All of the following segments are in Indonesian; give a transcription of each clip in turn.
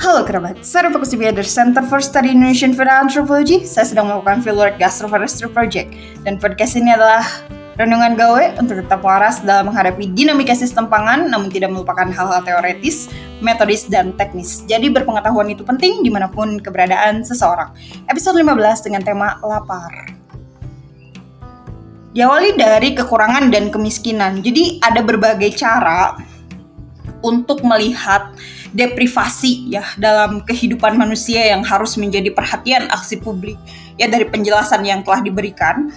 Halo kerabat, saya Fokus dari Center for Study Indonesian Food and Anthropology. Saya sedang melakukan fieldwork gastroforestry project, dan podcast ini adalah renungan gawe untuk tetap waras dalam menghadapi dinamika sistem pangan, namun tidak melupakan hal-hal teoretis, metodis, dan teknis. Jadi berpengetahuan itu penting dimanapun keberadaan seseorang. Episode 15 dengan tema lapar. Diawali dari kekurangan dan kemiskinan. Jadi ada berbagai cara untuk melihat deprivasi ya dalam kehidupan manusia yang harus menjadi perhatian aksi publik. Ya dari penjelasan yang telah diberikan,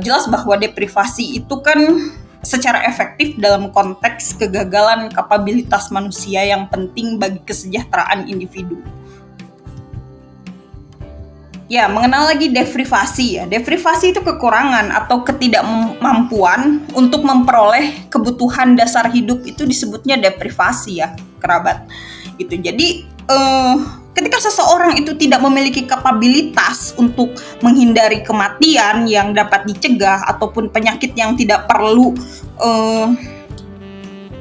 jelas bahwa deprivasi itu kan secara efektif dalam konteks kegagalan kapabilitas manusia yang penting bagi kesejahteraan individu. Ya, mengenal lagi deprivasi ya. Deprivasi itu kekurangan atau ketidakmampuan untuk memperoleh kebutuhan dasar hidup, itu disebutnya deprivasi ya, kerabat. Gitu. Jadi ketika seseorang itu tidak memiliki kapabilitas untuk menghindari kematian yang dapat dicegah ataupun penyakit yang tidak perlu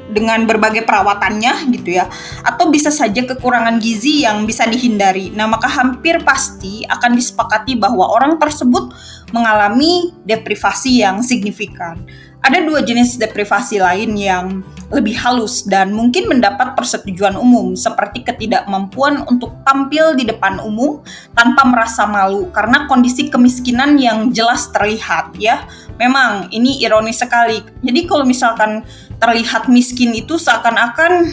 dengan berbagai perawatannya gitu ya, atau bisa saja kekurangan gizi yang bisa dihindari. Nah, maka hampir pasti akan disepakati bahwa orang tersebut mengalami deprivasi yang signifikan. Ada dua jenis deprivasi lain yang lebih halus dan mungkin mendapat persetujuan umum, seperti ketidakmampuan untuk tampil di depan umum tanpa merasa malu karena kondisi kemiskinan yang jelas terlihat ya. Memang ini ironis sekali. Jadi kalau misalkan terlihat miskin itu seakan-akan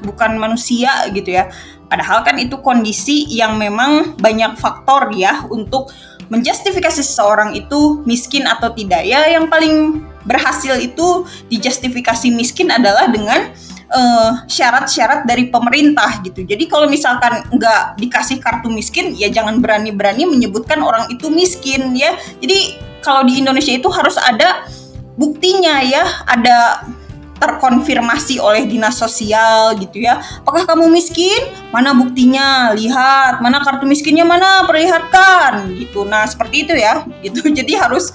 bukan manusia gitu ya. Padahal kan itu kondisi yang memang banyak faktor ya untuk menjustifikasi seseorang itu miskin atau tidak. Ya yang paling berhasil itu dijustifikasi miskin adalah dengan syarat-syarat dari pemerintah gitu. Jadi kalau misalkan nggak dikasih kartu miskin, ya jangan berani-berani menyebutkan orang itu miskin ya. Jadi kalau di Indonesia itu harus ada buktinya ya, ada terkonfirmasi oleh dinas sosial gitu ya. Apakah kamu miskin? Mana buktinya? Lihat. Mana kartu miskinnya? Mana? Perlihatkan gitu. Nah, seperti itu ya. Gitu. Jadi harus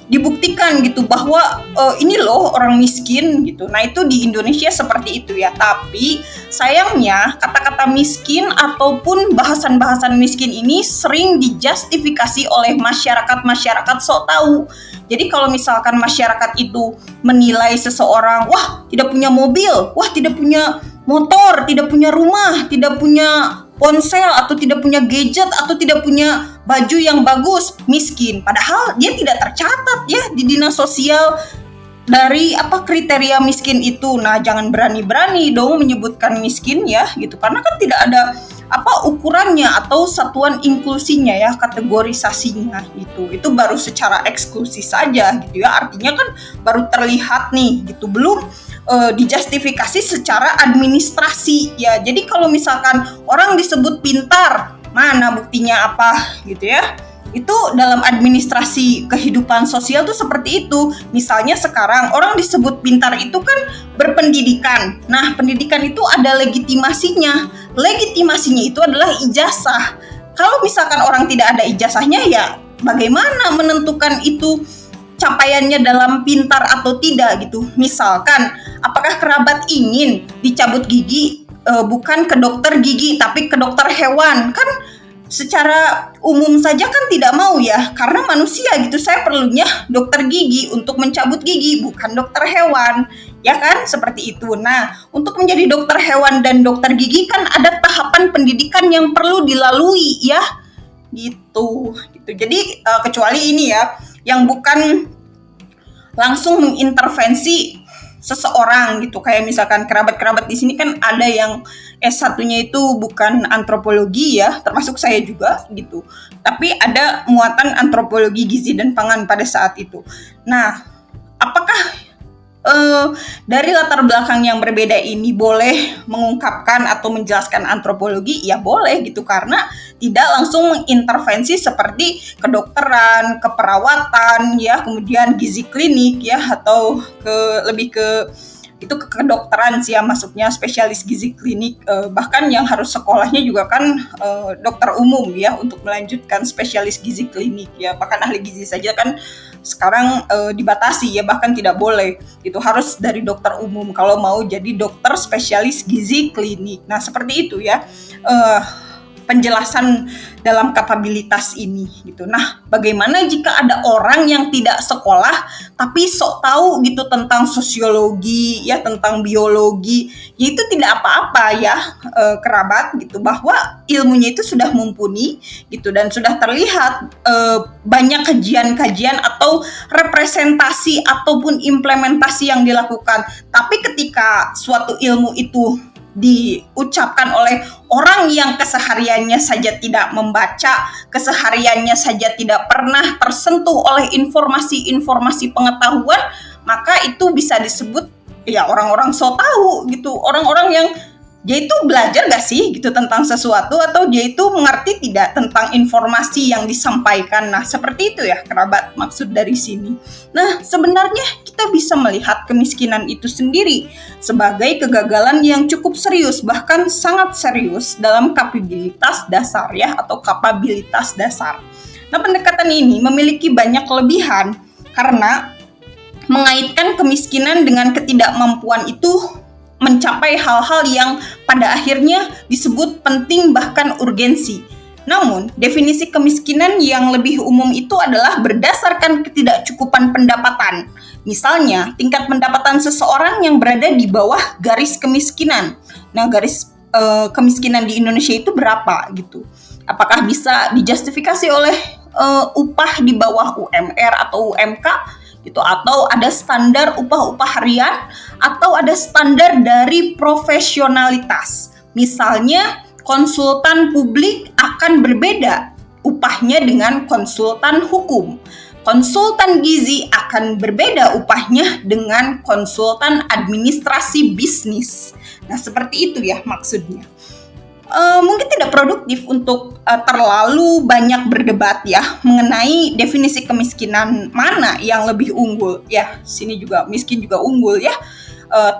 dibuktikan gitu bahwa ini loh orang miskin gitu. Nah, itu di Indonesia seperti itu ya. Tapi sayangnya kata-kata miskin ataupun bahasan-bahasan miskin ini sering dijustifikasi oleh masyarakat sok tahu. Jadi kalau misalkan masyarakat itu menilai seseorang, wah tidak punya mobil, wah tidak punya motor, tidak punya rumah, tidak punya ponsel, atau tidak punya gadget, atau tidak punya baju yang bagus, miskin. Padahal dia tidak tercatat ya di dinas sosial dari kriteria miskin itu. Nah, jangan berani-berani dong menyebutkan miskin ya gitu, karena kan tidak ada ukurannya atau satuan inklusinya ya, kategorisasinya gitu. Itu baru secara eksklusi saja gitu ya. Artinya kan baru terlihat nih gitu, belum dijustifikasi secara administrasi ya. Jadi kalau misalkan orang disebut pintar, mana buktinya apa gitu ya. Itu dalam administrasi kehidupan sosial tuh seperti itu. Misalnya sekarang orang disebut pintar itu kan berpendidikan. Nah, pendidikan itu ada legitimasinya. Legitimasinya itu adalah ijazah. Kalau misalkan orang tidak ada ijazahnya, ya bagaimana menentukan itu capaiannya dalam pintar atau tidak gitu. Misalkan, apakah kerabat ingin dicabut gigi bukan ke dokter gigi tapi ke dokter hewan? Kan secara umum saja kan tidak mau ya, karena manusia gitu. Saya perlunya dokter gigi untuk mencabut gigi, bukan dokter hewan, ya kan, seperti itu. Nah, untuk menjadi dokter hewan dan dokter gigi kan ada tahapan pendidikan yang perlu dilalui ya, gitu. Jadi kecuali ini ya, yang bukan langsung mengintervensi seseorang gitu, kayak misalkan kerabat-kerabat di sini kan ada yang S1-nya itu bukan antropologi ya, termasuk saya juga gitu. Tapi ada muatan antropologi gizi dan pangan pada saat itu. Nah, apakah dari latar belakang yang berbeda ini boleh mengungkapkan atau menjelaskan antropologi? Ya boleh gitu, karena tidak langsung mengintervensi seperti kedokteran, keperawatan ya, kemudian gizi klinik ya, atau lebih ke itu ke kedokteran sih ya masuknya, spesialis gizi klinik, bahkan yang harus sekolahnya juga kan dokter umum ya untuk melanjutkan spesialis gizi klinik ya, bahkan ahli gizi saja kan sekarang dibatasi ya, bahkan tidak boleh itu, harus dari dokter umum kalau mau jadi dokter spesialis gizi klinik. Nah seperti itu ya penjelasan dalam kapabilitas ini gitu. Nah, bagaimana jika ada orang yang tidak sekolah tapi sok tahu gitu tentang sosiologi ya, tentang biologi, ya itu tidak apa-apa ya kerabat gitu, bahwa ilmunya itu sudah mumpuni gitu dan sudah terlihat banyak kajian-kajian atau representasi ataupun implementasi yang dilakukan. Tapi ketika suatu ilmu itu diucapkan oleh orang yang kesehariannya saja tidak membaca, kesehariannya saja tidak pernah tersentuh oleh informasi-informasi pengetahuan, maka itu bisa disebut ya orang-orang so tahu gitu, orang-orang yang dia itu belajar gak sih gitu tentang sesuatu, atau dia itu mengerti tidak tentang informasi yang disampaikan. Nah seperti itu ya kerabat maksud dari sini. Nah sebenarnya kita bisa melihat kemiskinan itu sendiri sebagai kegagalan yang cukup serius, bahkan sangat serius dalam kapabilitas dasar ya, atau kapabilitas dasar. Nah pendekatan ini memiliki banyak kelebihan karena mengaitkan kemiskinan dengan ketidakmampuan itu mencapai hal-hal yang pada akhirnya disebut penting bahkan urgensi. Namun, definisi kemiskinan yang lebih umum itu adalah berdasarkan ketidakcukupan pendapatan. Misalnya, tingkat pendapatan seseorang yang berada di bawah garis kemiskinan. Nah, garis kemiskinan di Indonesia itu berapa gitu? Apakah bisa dijustifikasi oleh upah di bawah UMR atau UMK? Gitu, atau ada standar upah-upah harian, atau ada standar dari profesionalitas. Misalnya konsultan publik akan berbeda upahnya dengan konsultan hukum. Konsultan gizi akan berbeda upahnya dengan konsultan administrasi bisnis. Nah, seperti itu ya maksudnya. Mungkin tidak produktif untuk terlalu banyak berdebat ya mengenai definisi kemiskinan mana yang lebih unggul ya. Sini juga miskin juga unggul ya,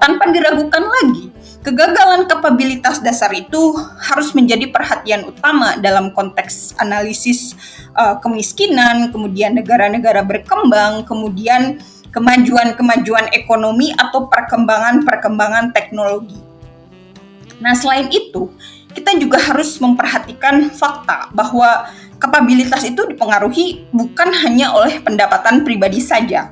tanpa diragukan lagi. Kegagalan kapabilitas dasar itu harus menjadi perhatian utama dalam konteks analisis kemiskinan, kemudian negara-negara berkembang, kemudian kemajuan-kemajuan ekonomi atau perkembangan-perkembangan teknologi. Nah, selain itu, kita juga harus memperhatikan fakta bahwa kapabilitas itu dipengaruhi bukan hanya oleh pendapatan pribadi saja,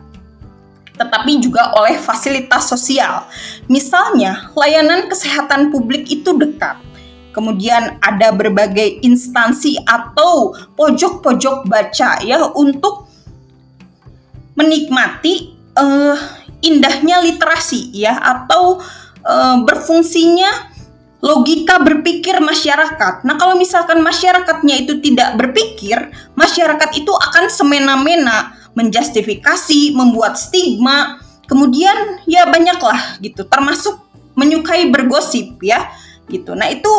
tetapi juga oleh fasilitas sosial. Misalnya, layanan kesehatan publik itu dekat. Kemudian ada berbagai instansi atau pojok-pojok baca ya untuk menikmati indahnya literasi ya, atau berfungsinya logika berpikir masyarakat. Nah, kalau misalkan masyarakatnya itu tidak berpikir, masyarakat itu akan semena-mena menjustifikasi, membuat stigma, kemudian ya banyaklah gitu, termasuk menyukai bergosip ya gitu. Nah, itu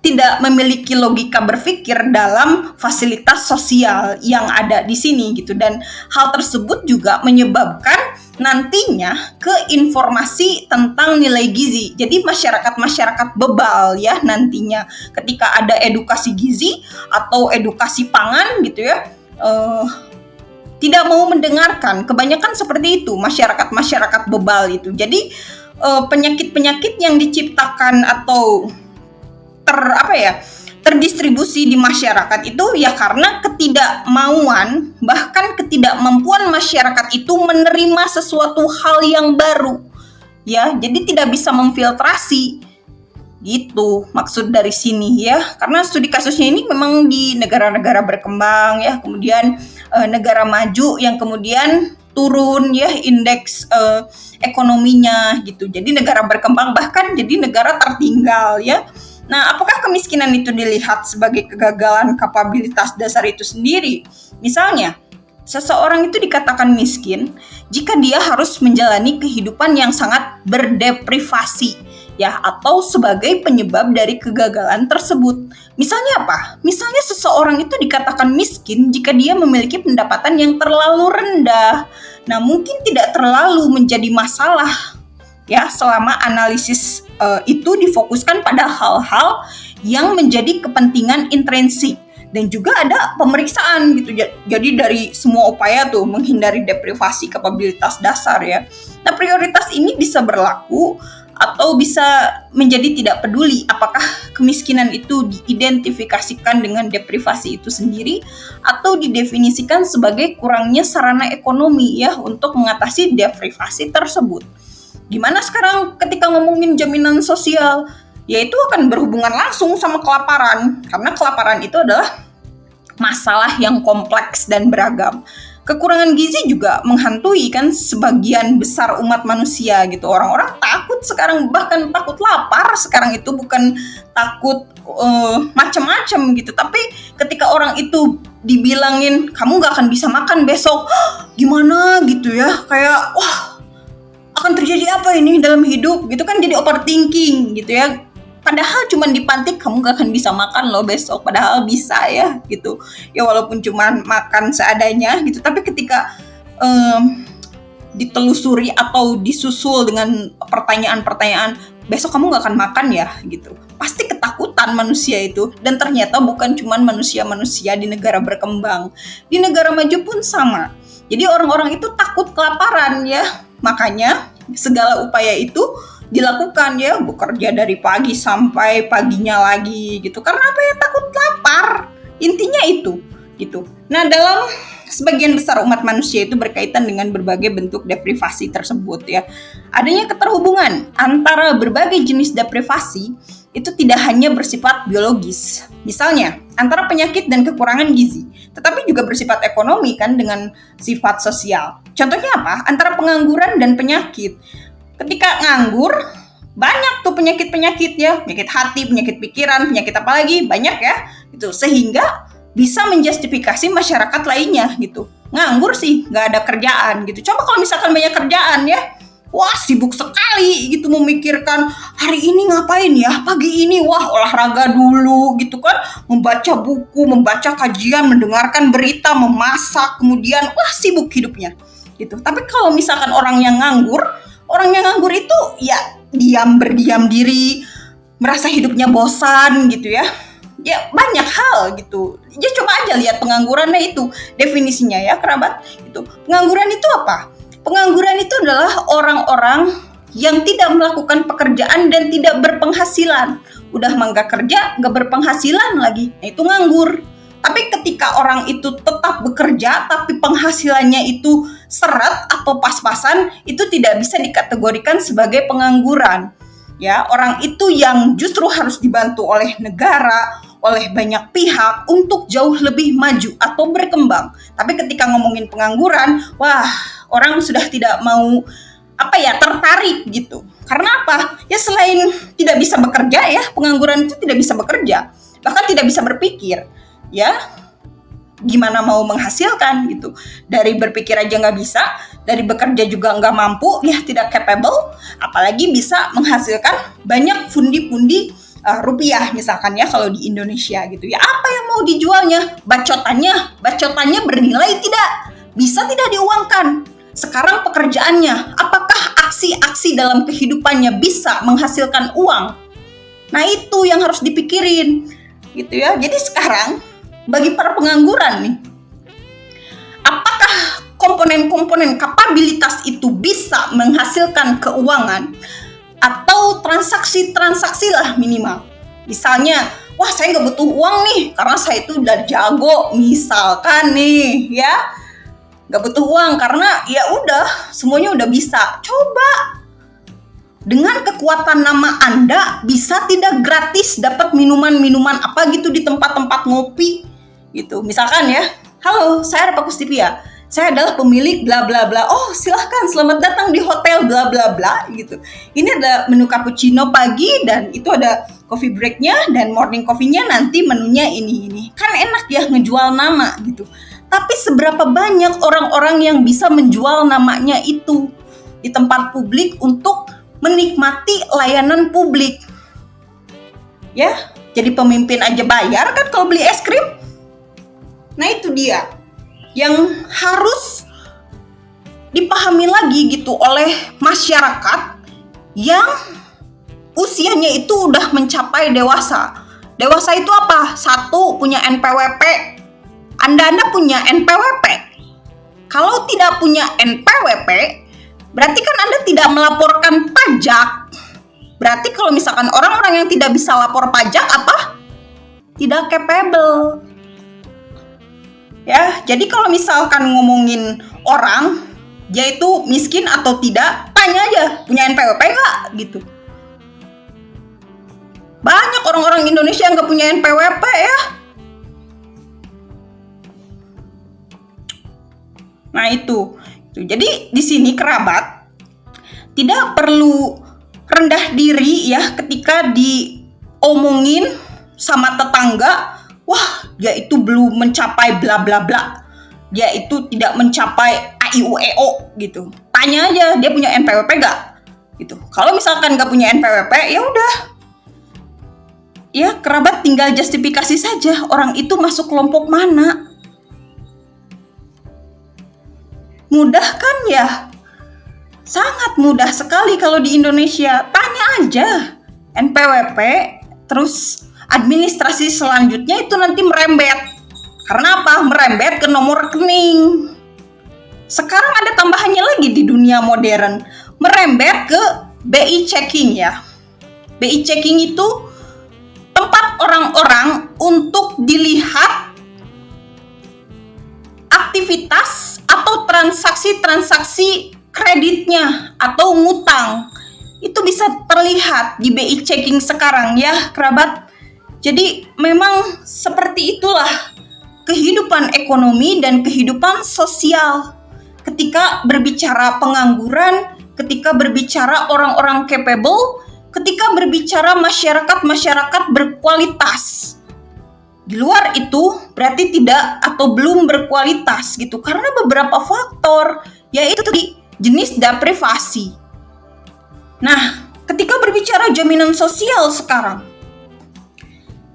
tidak memiliki logika berpikir dalam fasilitas sosial yang ada di sini gitu, dan hal tersebut juga menyebabkan nantinya ke informasi tentang nilai gizi. Jadi masyarakat bebal ya nantinya ketika ada edukasi gizi atau edukasi pangan gitu ya, tidak mau mendengarkan. Kebanyakan seperti itu masyarakat bebal itu. Jadi penyakit-penyakit yang diciptakan atau terdistribusi di masyarakat itu ya karena ketidakmauan bahkan ketidakmampuan masyarakat itu menerima sesuatu hal yang baru ya, jadi tidak bisa memfiltrasi gitu maksud dari sini ya, karena studi kasusnya ini memang di negara-negara berkembang ya, kemudian negara maju yang kemudian turun ya indeks ekonominya gitu, jadi negara berkembang bahkan jadi negara tertinggal ya. Nah, apakah kemiskinan itu dilihat sebagai kegagalan kapabilitas dasar itu sendiri? Misalnya, seseorang itu dikatakan miskin jika dia harus menjalani kehidupan yang sangat berdeprivasi, ya, atau sebagai penyebab dari kegagalan tersebut. Misalnya apa? Misalnya seseorang itu dikatakan miskin jika dia memiliki pendapatan yang terlalu rendah. Nah, mungkin tidak terlalu menjadi masalah ya, selama analisis itu difokuskan pada hal-hal yang menjadi kepentingan intrinsik. Dan juga ada pemeriksaan gitu. Jadi dari semua upaya tuh menghindari deprivasi kapabilitas dasar ya. Nah, prioritas ini bisa berlaku atau bisa menjadi tidak peduli apakah kemiskinan itu diidentifikasikan dengan deprivasi itu sendiri atau didefinisikan sebagai kurangnya sarana ekonomi ya untuk mengatasi deprivasi tersebut. Gimana sekarang ketika ngomongin jaminan sosial? Ya itu akan berhubungan langsung sama kelaparan, karena kelaparan itu adalah masalah yang kompleks dan beragam. Kekurangan gizi juga menghantui kan sebagian besar umat manusia gitu. Orang-orang takut sekarang, bahkan takut lapar sekarang itu, bukan takut macam-macam gitu. Tapi ketika orang itu dibilangin kamu nggak akan bisa makan besok, gimana gitu ya, kayak wah akan terjadi apa ini dalam hidup gitu kan, jadi overthinking gitu ya. Padahal cuma dipantik kamu gak akan bisa makan loh besok, padahal bisa ya gitu ya, walaupun cuma makan seadanya gitu. Tapi ketika ditelusuri atau disusul dengan pertanyaan-pertanyaan, besok kamu gak akan makan ya gitu, pasti ketakutan manusia itu. Dan ternyata bukan cuma manusia-manusia di negara berkembang, di negara maju pun sama. Jadi orang-orang itu takut kelaparan ya, makanya segala upaya itu dilakukan ya, bekerja dari pagi sampai paginya lagi gitu. Karena apa ya? Takut lapar. Intinya itu gitu. Nah, dalam sebagian besar umat manusia itu berkaitan dengan berbagai bentuk deprivasi tersebut ya. Adanya keterhubungan antara berbagai jenis deprivasi itu tidak hanya bersifat biologis. Misalnya, antara penyakit dan kekurangan gizi, tetapi juga bersifat ekonomi kan, dengan sifat sosial. Contohnya apa? Antara pengangguran dan penyakit. Ketika nganggur, banyak tuh penyakit-penyakit ya, penyakit hati, penyakit pikiran, penyakit apa lagi, banyak ya gitu. Sehingga bisa menjustifikasi masyarakat lainnya gitu. Nganggur sih, nggak ada kerjaan gitu. Coba kalau misalkan banyak kerjaan ya, wah sibuk sekali gitu memikirkan hari ini ngapain ya, pagi ini wah olahraga dulu gitu kan, membaca buku, membaca kajian, mendengarkan berita, memasak, kemudian wah sibuk hidupnya gitu. Tapi kalau misalkan orang yang nganggur itu ya berdiam diri, merasa hidupnya bosan gitu ya. Ya banyak hal gitu. Ya coba aja lihat penganggurannya itu, definisinya ya kerabat. Itu pengangguran itu apa? Pengangguran itu adalah orang-orang yang tidak melakukan pekerjaan dan tidak berpenghasilan. Udah nggak kerja, nggak berpenghasilan lagi. Nah, itu nganggur. Tapi ketika orang itu tetap bekerja, tapi penghasilannya itu seret atau pas-pasan, itu tidak bisa dikategorikan sebagai pengangguran. Ya, orang itu yang justru harus dibantu oleh negara, oleh banyak pihak untuk jauh lebih maju atau berkembang. Tapi ketika ngomongin pengangguran, wah, orang sudah tidak mau tertarik gitu. Karena apa? Ya selain tidak bisa bekerja ya, pengangguran itu tidak bisa bekerja, bahkan tidak bisa berpikir. Ya, gimana mau menghasilkan gitu. Dari berpikir aja nggak bisa, dari bekerja juga nggak mampu, ya tidak capable, apalagi bisa menghasilkan banyak pundi-pundi rupiah misalkan ya kalau di Indonesia gitu ya. Apa yang mau dijualnya? Bacotannya bernilai tidak, bisa tidak diuangkan. Sekarang pekerjaannya, apakah aksi-aksi dalam kehidupannya bisa menghasilkan uang? Nah, itu yang harus dipikirin gitu ya. Jadi sekarang bagi para pengangguran nih, apakah komponen-komponen kapabilitas itu bisa menghasilkan keuangan atau transaksi-transaksi lah minimal. Misalnya, wah saya nggak butuh uang nih karena saya itu udah jago, misalkan nih ya, nggak butuh uang karena ya udah semuanya udah bisa. Coba dengan kekuatan nama Anda bisa tidak gratis dapat minuman-minuman apa gitu di tempat-tempat ngopi gitu. Misalkan ya, halo saya Rafa Kustivia, saya adalah pemilik bla bla bla. Oh silahkan, selamat datang di hotel bla bla bla gitu. Ini ada menu cappuccino pagi dan itu ada coffee breaknya dan morning coffee-nya nanti menunya ini. Kan enak ya ngejual nama gitu. Tapi seberapa banyak orang-orang yang bisa menjual namanya itu di tempat publik untuk menikmati layanan publik? Ya, jadi pemimpin aja bayar kan kalau beli es krim. Nah itu dia yang harus dipahami lagi gitu oleh masyarakat yang usianya itu udah mencapai dewasa. Dewasa itu apa? Satu, punya NPWP. Anda punya NPWP. Kalau tidak punya NPWP, berarti kan Anda tidak melaporkan pajak. Berarti kalau misalkan orang-orang yang tidak bisa lapor pajak apa? Tidak capable. Ya, jadi kalau misalkan ngomongin orang, dia itu miskin atau tidak, tanya aja, punya NPWP nggak? Gitu. Banyak orang-orang Indonesia yang nggak punya NPWP ya. Nah itu. Jadi di sini kerabat tidak perlu rendah diri ya ketika diomongin sama tetangga, wah dia itu belum mencapai bla bla bla, dia itu tidak mencapai AIUEO gitu. Tanya aja dia punya NPWP nggak gitu. Kalau misalkan nggak punya NPWP, ya udah, ya kerabat tinggal justifikasi saja orang itu masuk kelompok mana. Mudah kan ya? Sangat mudah sekali kalau di Indonesia. Tanya aja NPWP, terus administrasi selanjutnya itu nanti merembet. Karena apa? Merembet ke nomor rekening. Sekarang ada tambahannya lagi di dunia modern, merembet ke BI checking ya. BI checking itu tempat orang-orang untuk dilihat aktivitas atau transaksi-transaksi kreditnya atau ngutang. Itu bisa terlihat di BI checking sekarang ya kerabat. Jadi memang seperti itulah kehidupan ekonomi dan kehidupan sosial. Ketika berbicara pengangguran, ketika berbicara orang-orang capable, ketika berbicara masyarakat berkualitas. Di luar itu berarti tidak atau belum berkualitas gitu, karena beberapa faktor, yaitu di jenis deprivasi. Nah, ketika berbicara jaminan sosial sekarang,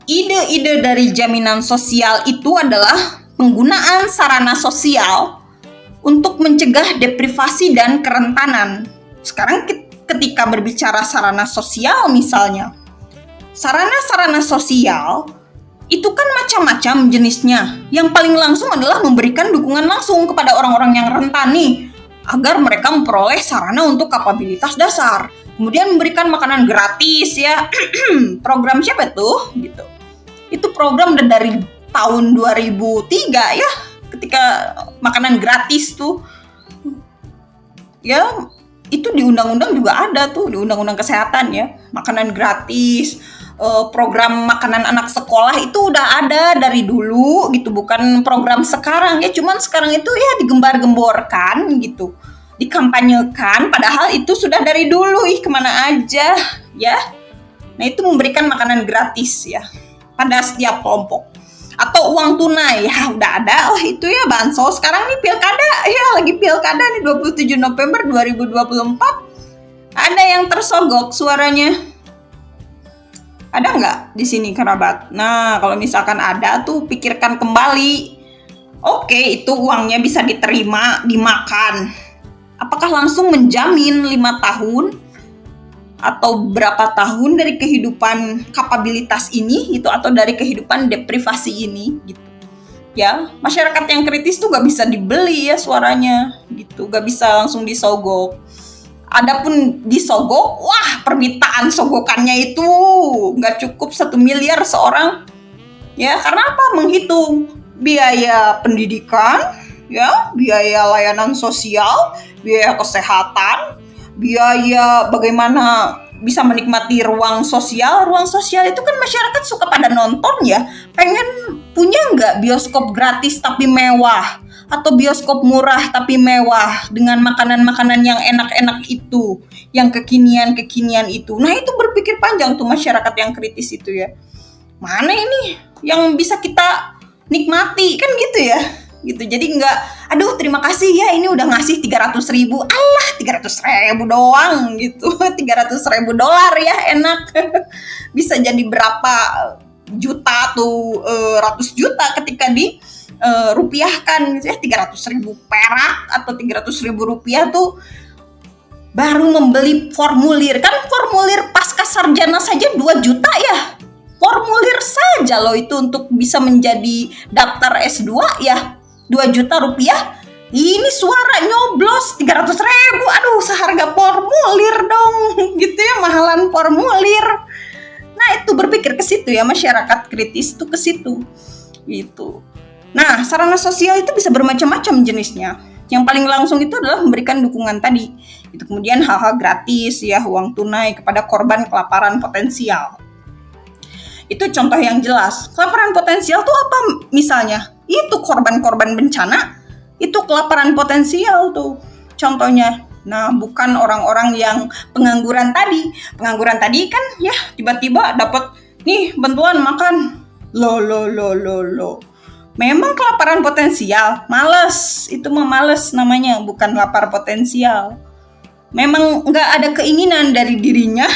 ide-ide dari jaminan sosial itu adalah penggunaan sarana sosial untuk mencegah deprivasi dan kerentanan. Sekarang ketika berbicara sarana sosial misalnya, sarana-sarana sosial itu kan macam-macam jenisnya. Yang paling langsung adalah memberikan dukungan langsung kepada orang-orang yang rentan nih, agar mereka memperoleh sarana untuk kapabilitas dasar. Kemudian memberikan makanan gratis ya. Program siapa tuh? Gitu. Itu program dari tahun 2003 ya, ketika makanan gratis tuh. Ya, itu di undang-undang juga ada tuh, di undang-undang kesehatan ya, makanan gratis. Program makanan anak sekolah itu udah ada dari dulu gitu, bukan program sekarang ya, cuman sekarang itu ya digembar-gemborkan gitu, dikampanyekan, padahal itu sudah dari dulu kemana aja ya. Nah itu memberikan makanan gratis ya pada setiap kelompok, atau uang tunai ya udah ada. Oh itu ya bansos. Sekarang nih pilkada ya, lagi pilkada nih 27 November 2024, ada yang tersogok suaranya. Ada nggak di sini kerabat? Nah, kalau misalkan ada tuh pikirkan kembali. Oke, itu uangnya bisa diterima, dimakan. Apakah langsung menjamin 5 tahun atau berapa tahun dari kehidupan kapabilitas ini gitu, atau dari kehidupan deprivasi ini gitu. Ya, masyarakat yang kritis tuh gak bisa dibeli ya suaranya gitu, gak bisa langsung disogok. Adapun disogok, wah permintaan sogokannya itu nggak cukup 1 miliar seorang, ya karena apa? Menghitung biaya pendidikan, ya biaya layanan sosial, biaya kesehatan, biaya bagaimana bisa menikmati ruang sosial. Ruang sosial itu kan masyarakat suka pada nonton ya, pengen punya nggak bioskop gratis tapi mewah, atau bioskop murah tapi mewah dengan makanan-makanan yang enak-enak itu, yang kekinian-kekinian itu. Nah itu berpikir panjang tuh masyarakat yang kritis itu ya. Mana ini yang bisa kita nikmati kan gitu ya. Gitu. Jadi nggak, aduh terima kasih ya ini udah ngasih 300.000. Alah 300.000 doang gitu. 300.000 dolar ya enak. Bisa jadi berapa juta tuh, ratus juta ketika di rupiahkan gitu ya. 300.000 perak atau 300.000 rupiah tuh baru membeli formulir. Kan formulir pasca sarjana saja 2 juta ya. Formulir saja loh itu untuk bisa menjadi daftar S2 ya 2 juta rupiah. Ini suara nyoblos 300.000. Aduh, seharga formulir dong. Gitu ya, mahalan formulir. Nah, itu berpikir ke situ ya, masyarakat kritis tuh ke situ. Gitu. Nah, sarana sosial itu bisa bermacam-macam jenisnya. Yang paling langsung itu adalah memberikan dukungan tadi. Itu kemudian hal-hal gratis ya, uang tunai kepada korban kelaparan potensial. Itu contoh yang jelas. Kelaparan potensial tuh apa misalnya? Itu korban-korban bencana, itu kelaparan potensial tuh contohnya. Nah, bukan orang-orang yang pengangguran tadi. Pengangguran tadi kan ya tiba-tiba dapat nih bantuan makan. Loh. Memang kelaparan potensial, males. Itu mah males namanya, bukan lapar potensial. Memang nggak ada keinginan dari dirinya,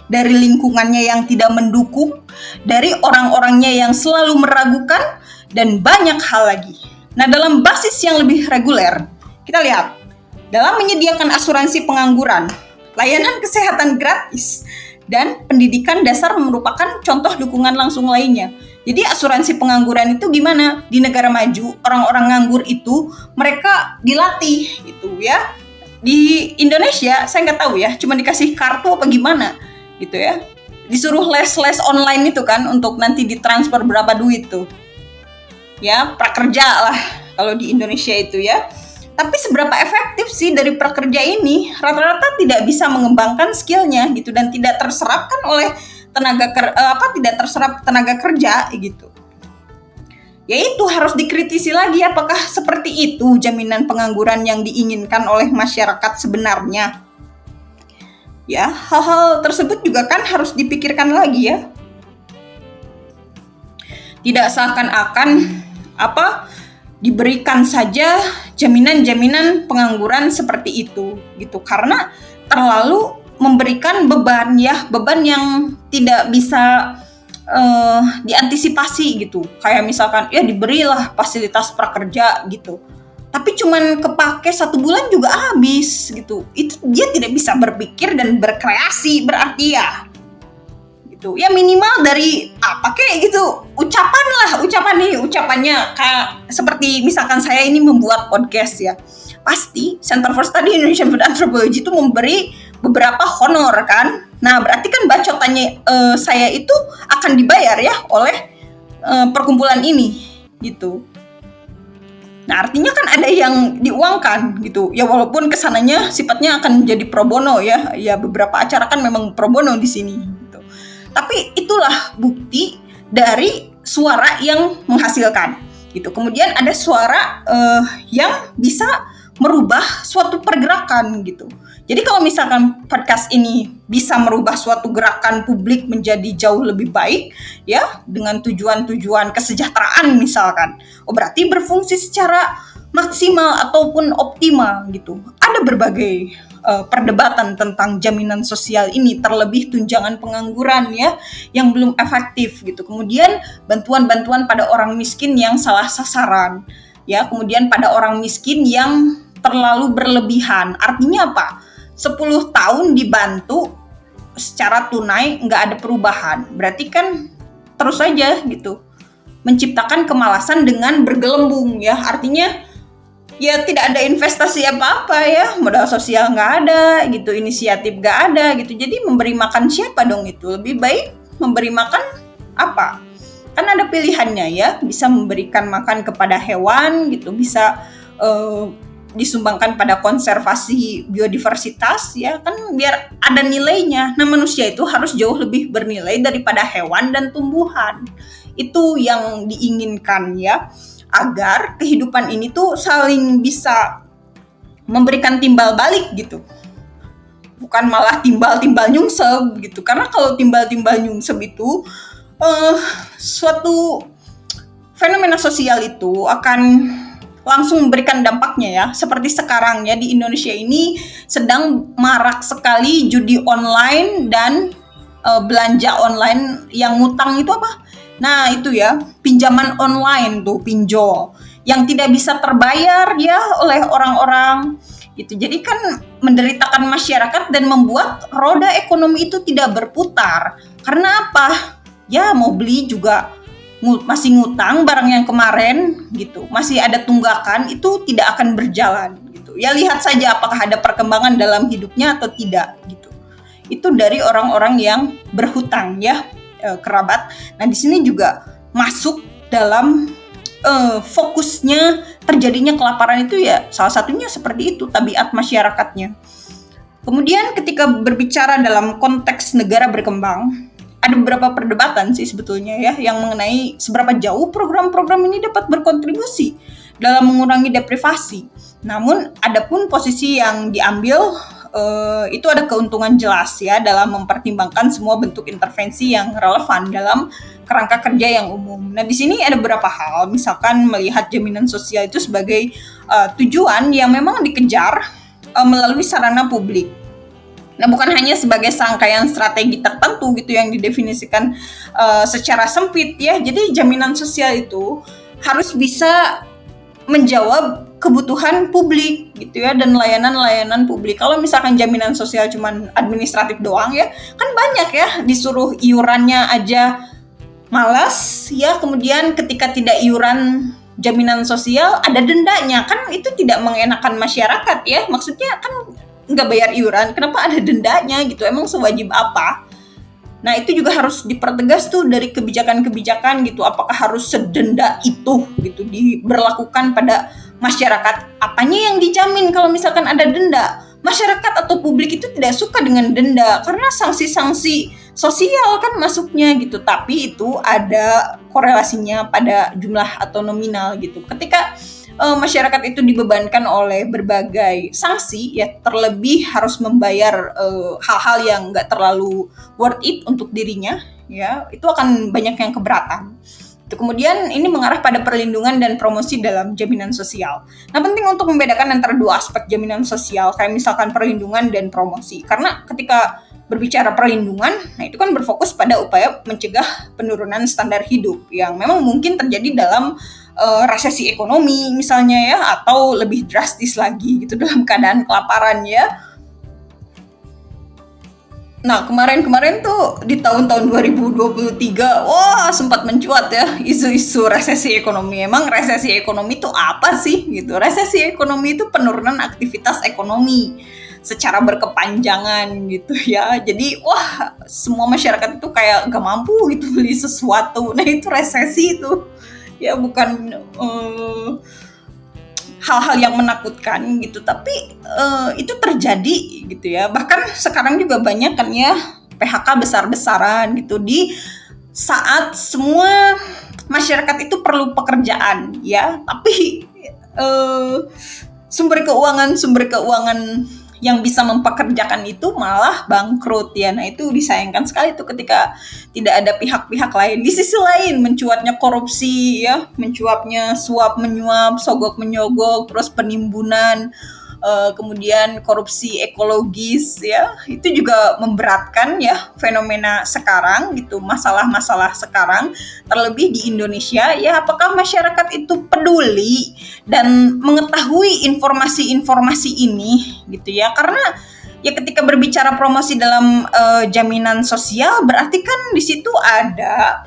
dari lingkungannya yang tidak mendukung, dari orang-orangnya yang selalu meragukan, dan banyak hal lagi. Nah, dalam basis yang lebih reguler, kita lihat, dalam menyediakan asuransi pengangguran, layanan kesehatan gratis, dan pendidikan dasar merupakan contoh dukungan langsung lainnya. Jadi asuransi pengangguran itu gimana? Di negara maju, orang-orang nganggur itu mereka dilatih gitu ya. Di Indonesia, saya nggak tahu ya, cuma dikasih kartu apa gimana gitu ya. Disuruh les-les online itu kan, untuk nanti ditransfer berapa duit tuh. Ya, prakerja lah kalau di Indonesia itu ya. Tapi seberapa efektif sih dari prakerja ini? Rata-rata tidak bisa mengembangkan skillnya gitu, dan tidak terserapkan oleh tidak terserap tenaga kerja gitu. Ya, itu harus dikritisi lagi, apakah seperti itu jaminan pengangguran yang diinginkan oleh masyarakat sebenarnya. Ya, hal-hal tersebut juga kan harus dipikirkan lagi ya. Tidak seakan-akan diberikan saja jaminan-jaminan pengangguran seperti itu gitu, karena terlalu memberikan beban yang tidak bisa diantisipasi gitu. Kayak misalkan ya diberilah fasilitas prakerja gitu, tapi cuman kepake 1 bulan juga habis gitu. Itu dia tidak bisa berpikir dan berkreasi berarti ya. Gitu. Ya minimal dari kayak gitu, ucapannya kayak seperti misalkan saya ini membuat podcast ya, pasti Center for Study Indonesian Food Anthropology itu memberi beberapa honor kan. Nah, berarti kan bacotannya saya itu akan dibayar ya oleh perkumpulan ini gitu. Nah, artinya kan ada yang diuangkan gitu ya, walaupun kesananya sifatnya akan menjadi pro bono ya beberapa acara kan memang pro bono di sini gitu. Tapi itulah bukti dari suara yang menghasilkan gitu. Kemudian ada suara yang bisa merubah suatu pergerakan gitu. Jadi kalau misalkan podcast ini bisa merubah suatu gerakan publik menjadi jauh lebih baik ya, dengan tujuan-tujuan kesejahteraan misalkan, berarti berfungsi secara maksimal ataupun optimal gitu. Ada berbagai perdebatan tentang jaminan sosial ini, terlebih tunjangan pengangguran ya yang belum efektif gitu. Kemudian bantuan-bantuan pada orang miskin yang salah sasaran ya, kemudian pada orang miskin yang terlalu berlebihan. Artinya apa? 10 tahun dibantu secara tunai nggak ada perubahan, berarti kan terus aja gitu menciptakan kemalasan dengan bergelembung ya. Artinya ya tidak ada investasi apa-apa ya, modal sosial nggak ada gitu, inisiatif nggak ada gitu. Jadi memberi makan siapa dong itu? Lebih baik memberi makan apa? Kan ada pilihannya ya, bisa memberikan makan kepada hewan gitu, bisa disumbangkan pada konservasi biodiversitas ya kan, biar ada nilainya. Nah, manusia itu harus jauh lebih bernilai daripada hewan dan tumbuhan. Itu yang diinginkan ya, agar kehidupan ini tuh saling bisa memberikan timbal balik gitu, bukan malah timbal-timbal nyungsep gitu. Karena kalau timbal-timbal nyungsep itu suatu fenomena sosial itu akan langsung memberikan dampaknya ya. Seperti sekarang ya, di Indonesia ini sedang marak sekali judi online dan belanja online yang ngutang itu apa? Nah, itu ya, pinjaman online tuh, pinjol yang tidak bisa terbayar ya oleh orang-orang gitu. Jadi kan menderitakan masyarakat dan membuat roda ekonomi itu tidak berputar. Karena apa? Ya mau beli juga masih ngutang barang yang kemarin gitu, masih ada tunggakan, itu tidak akan berjalan gitu. Ya lihat saja apakah ada perkembangan dalam hidupnya atau tidak gitu. Itu dari orang-orang yang berhutang ya, kerabat. Nah di sini juga masuk dalam fokusnya terjadinya kelaparan itu ya salah satunya seperti itu, tabiat masyarakatnya. Kemudian ketika berbicara dalam konteks negara berkembang, ada beberapa perdebatan sih sebetulnya ya yang mengenai seberapa jauh program-program ini dapat berkontribusi dalam mengurangi deprivasi. Namun adapun posisi yang diambil itu ada keuntungan jelas ya dalam mempertimbangkan semua bentuk intervensi yang relevan dalam kerangka kerja yang umum. Nah, di sini ada beberapa hal, misalkan melihat jaminan sosial itu sebagai tujuan yang memang dikejar melalui sarana publik. Nah, bukan hanya sebagai serangkaian strategi tertentu gitu yang didefinisikan secara sempit ya. Jadi jaminan sosial itu harus bisa menjawab kebutuhan publik gitu ya, dan layanan-layanan publik. Kalau misalkan jaminan sosial cuman administratif doang ya, kan banyak ya, disuruh iurannya aja malas ya, kemudian ketika tidak iuran jaminan sosial ada dendanya, kan itu tidak mengenakan masyarakat ya. Maksudnya kan nggak bayar iuran, kenapa ada dendanya gitu, emang sewajib apa? Nah itu juga harus dipertegas tuh dari kebijakan-kebijakan gitu, apakah harus sedenda itu gitu diberlakukan pada masyarakat. Apanya yang dijamin kalau misalkan ada denda? Masyarakat atau publik itu tidak suka dengan denda karena sanksi-sanksi sosial kan masuknya gitu, tapi itu ada korelasinya pada jumlah atau nominal gitu. Ketika masyarakat itu dibebankan oleh berbagai sanksi ya, terlebih harus membayar hal-hal yang nggak terlalu worth it untuk dirinya ya, itu akan banyak yang keberatan. Kemudian ini mengarah pada perlindungan dan promosi dalam jaminan sosial. Nah, penting untuk membedakan antara dua aspek jaminan sosial, kayak misalkan perlindungan dan promosi. Karena ketika berbicara perlindungan, nah itu kan berfokus pada upaya mencegah penurunan standar hidup yang memang mungkin terjadi dalam resesi ekonomi misalnya ya, atau lebih drastis lagi gitu dalam keadaan kelaparan ya. Nah, kemarin-kemarin tuh di tahun-tahun 2023, wah sempat mencuat ya isu-isu resesi ekonomi. Emang resesi ekonomi itu apa sih gitu? Resesi ekonomi itu penurunan aktivitas ekonomi secara berkepanjangan gitu ya. Jadi wah semua masyarakat itu kayak gak mampu gitu beli sesuatu. Nah itu resesi itu ya, bukan hal-hal yang menakutkan gitu, tapi itu terjadi gitu ya. Bahkan sekarang juga banyak kan ya PHK besar-besaran gitu di saat semua masyarakat itu perlu pekerjaan ya, tapi sumber keuangan yang bisa mempekerjakan itu malah bangkrut ya. Nah itu disayangkan sekali tuh ketika tidak ada pihak-pihak lain. Di sisi lain mencuatnya korupsi ya, mencuapnya suap menyuap, sogok menyogok, terus penimbunan, kemudian korupsi ekologis ya, itu juga memberatkan ya fenomena sekarang gitu, masalah-masalah sekarang, terlebih di Indonesia ya. Apakah masyarakat itu peduli dan mengetahui informasi-informasi ini gitu ya? Karena ya ketika berbicara promosi dalam jaminan sosial, berarti kan di situ ada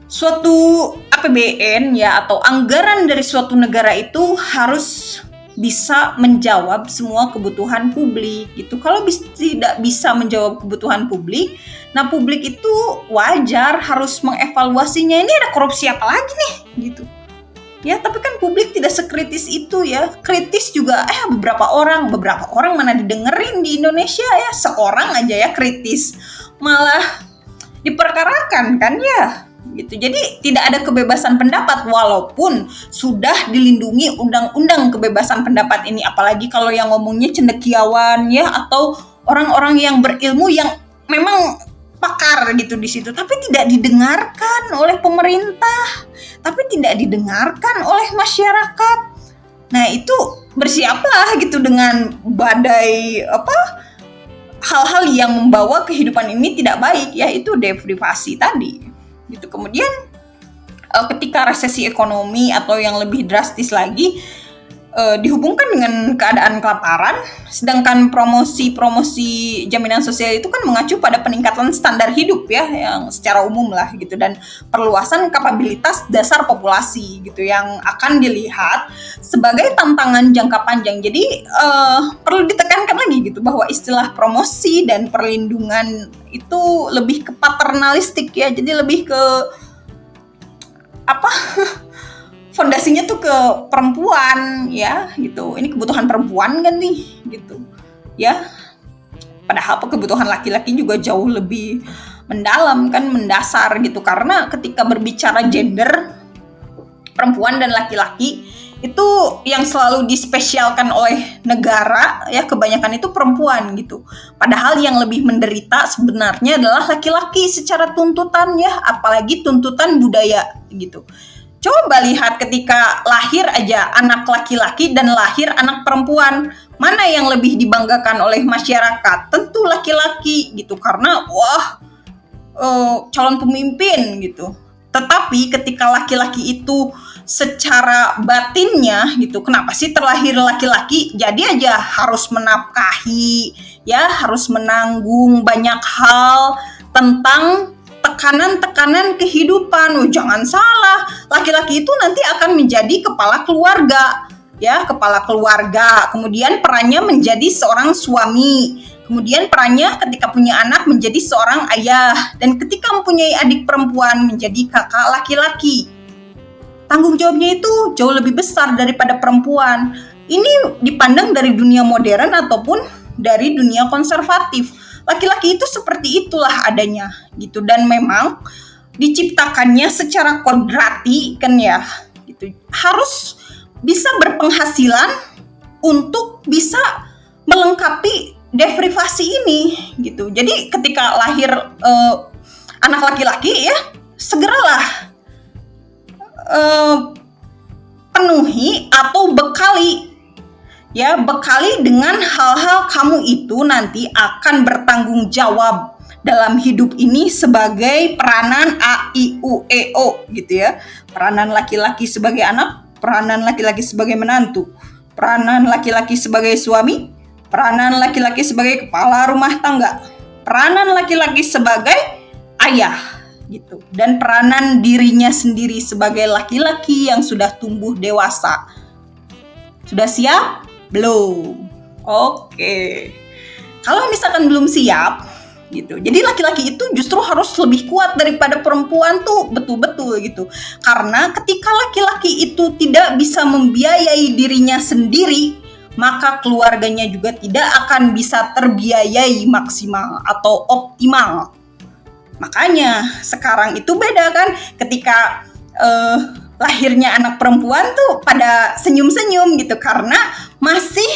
suatu APBN ya, atau anggaran dari suatu negara itu harus bisa menjawab semua kebutuhan publik gitu. Kalau tidak bisa menjawab kebutuhan publik, nah publik itu wajar harus mengevaluasinya. Ini ada korupsi apa lagi nih gitu ya. Tapi kan publik tidak sekritis itu ya. Kritis juga beberapa orang mana didengerin di Indonesia ya, seorang aja ya kritis malah diperkarakan kan ya gitu. Jadi tidak ada kebebasan pendapat walaupun sudah dilindungi undang-undang kebebasan pendapat ini, apalagi kalau yang ngomongnya cendekiawan ya, atau orang-orang yang berilmu yang memang pakar gitu di situ, tapi tidak didengarkan oleh pemerintah, tapi tidak didengarkan oleh masyarakat. Nah itu bersiaplah gitu dengan badai hal-hal yang membawa kehidupan ini tidak baik, yaitu deprivasi tadi gitu. Kemudian ketika resesi ekonomi atau yang lebih drastis lagi, dihubungkan dengan keadaan kelaparan, sedangkan promosi-promosi jaminan sosial itu kan mengacu pada peningkatan standar hidup ya, yang secara umum lah gitu, dan perluasan kapabilitas dasar populasi gitu, yang akan dilihat sebagai tantangan jangka panjang. Jadi perlu ditekankan lagi gitu bahwa istilah promosi dan perlindungan itu lebih ke paternalistik ya, jadi lebih ke apa? Fondasinya tuh ke perempuan ya gitu. Ini kebutuhan perempuan kan nih gitu. Ya, padahal kebutuhan laki-laki juga jauh lebih mendalam kan, mendasar gitu. Karena ketika berbicara gender, perempuan dan laki-laki itu yang selalu dispesialkan oleh negara ya, kebanyakan itu perempuan gitu. Padahal yang lebih menderita sebenarnya adalah laki-laki secara tuntutan ya, apalagi tuntutan budaya gitu. Coba lihat ketika lahir aja anak laki-laki dan lahir anak perempuan, mana yang lebih dibanggakan oleh masyarakat? Tentu laki-laki gitu, karena calon pemimpin gitu. Tetapi ketika laki-laki itu secara batinnya gitu, kenapa sih terlahir laki-laki? Jadi aja harus menafkahi, ya harus menanggung banyak hal tentang tekanan-tekanan kehidupan. Jangan salah, laki-laki itu nanti akan menjadi kepala keluarga, ya kepala keluarga. Kemudian perannya menjadi seorang suami. Kemudian perannya ketika punya anak menjadi seorang ayah, dan ketika mempunyai adik perempuan menjadi kakak laki-laki. Tanggung jawabnya itu jauh lebih besar daripada perempuan. Ini dipandang dari dunia modern ataupun dari dunia konservatif. Laki-laki itu seperti itulah adanya gitu, dan memang diciptakannya secara kodrati kan ya gitu. Harus bisa berpenghasilan untuk bisa melengkapi deprivasi ini gitu. Jadi ketika lahir anak laki-laki ya, segeralah penuhi atau bekali dengan hal-hal kamu itu nanti akan bertanggung jawab dalam hidup ini sebagai peranan A, I, U, E, O gitu ya. Peranan laki-laki sebagai anak, peranan laki-laki sebagai menantu, peranan laki-laki sebagai suami, peranan laki-laki sebagai kepala rumah tangga, peranan laki-laki sebagai ayah gitu, dan peranan dirinya sendiri sebagai laki-laki yang sudah tumbuh dewasa. Sudah siap? Belum. Oke. Kalau misalkan belum siap gitu, jadi laki-laki itu justru harus lebih kuat daripada perempuan tuh, betul-betul gitu. Karena ketika laki-laki itu tidak bisa membiayai dirinya sendiri, maka keluarganya juga tidak akan bisa terbiayai maksimal atau optimal. Makanya sekarang itu beda kan, ketika lahirnya anak perempuan tuh pada senyum-senyum gitu, karena masih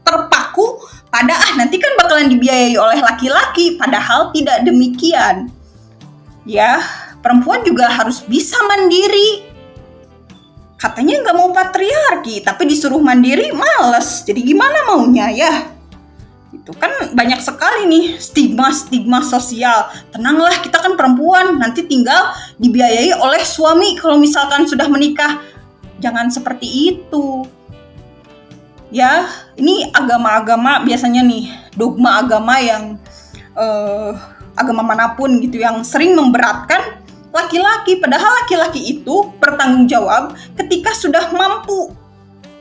terpaku pada nanti kan bakalan dibiayai oleh laki-laki, padahal tidak demikian. Ya, perempuan juga harus bisa mandiri. Katanya nggak mau patriarki, tapi disuruh mandiri males. Jadi gimana maunya ya? Itu kan banyak sekali nih stigma sosial. Tenanglah, kita kan perempuan, nanti tinggal dibiayai oleh suami kalau misalkan sudah menikah. Jangan seperti itu. Ya, ini agama-agama biasanya nih, dogma agama yang agama manapun gitu, yang sering memberatkan laki-laki, padahal laki-laki itu bertanggung jawab ketika sudah mampu.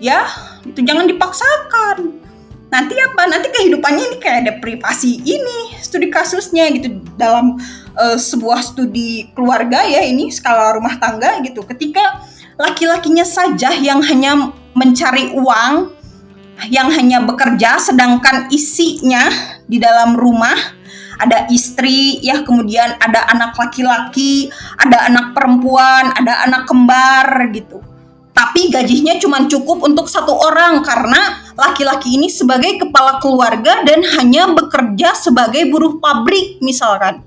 Ya, itu jangan dipaksakan. Nanti apa? Nanti kehidupannya ini kayak deprivasi ini, studi kasusnya gitu, dalam sebuah studi keluarga ya, ini skala rumah tangga gitu. Ketika laki-lakinya saja yang hanya mencari uang, yang hanya bekerja, sedangkan isinya di dalam rumah ada istri ya, kemudian ada anak laki-laki, ada anak perempuan, ada anak kembar gitu. Tapi gajinya cuma cukup untuk satu orang karena laki-laki ini sebagai kepala keluarga dan hanya bekerja sebagai buruh pabrik misalkan.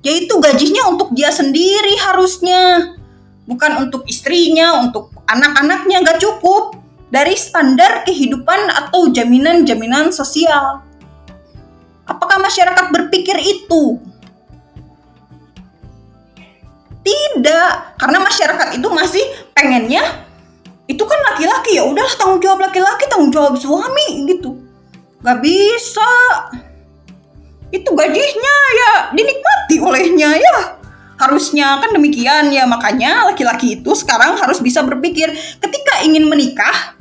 Yaitu gajinya untuk dia sendiri harusnya, bukan untuk istrinya, untuk anak-anaknya, gak cukup dari standar kehidupan atau jaminan-jaminan sosial. Apakah masyarakat berpikir itu? Tidak, karena masyarakat itu masih pengennya itu itu kan laki-laki, ya udahlah tanggung jawab laki-laki, tanggung jawab suami gitu. Gak bisa. Itu gajinya ya dinikmati olehnya ya. Harusnya kan demikian ya. Makanya laki-laki itu sekarang harus bisa berpikir ketika ingin menikah,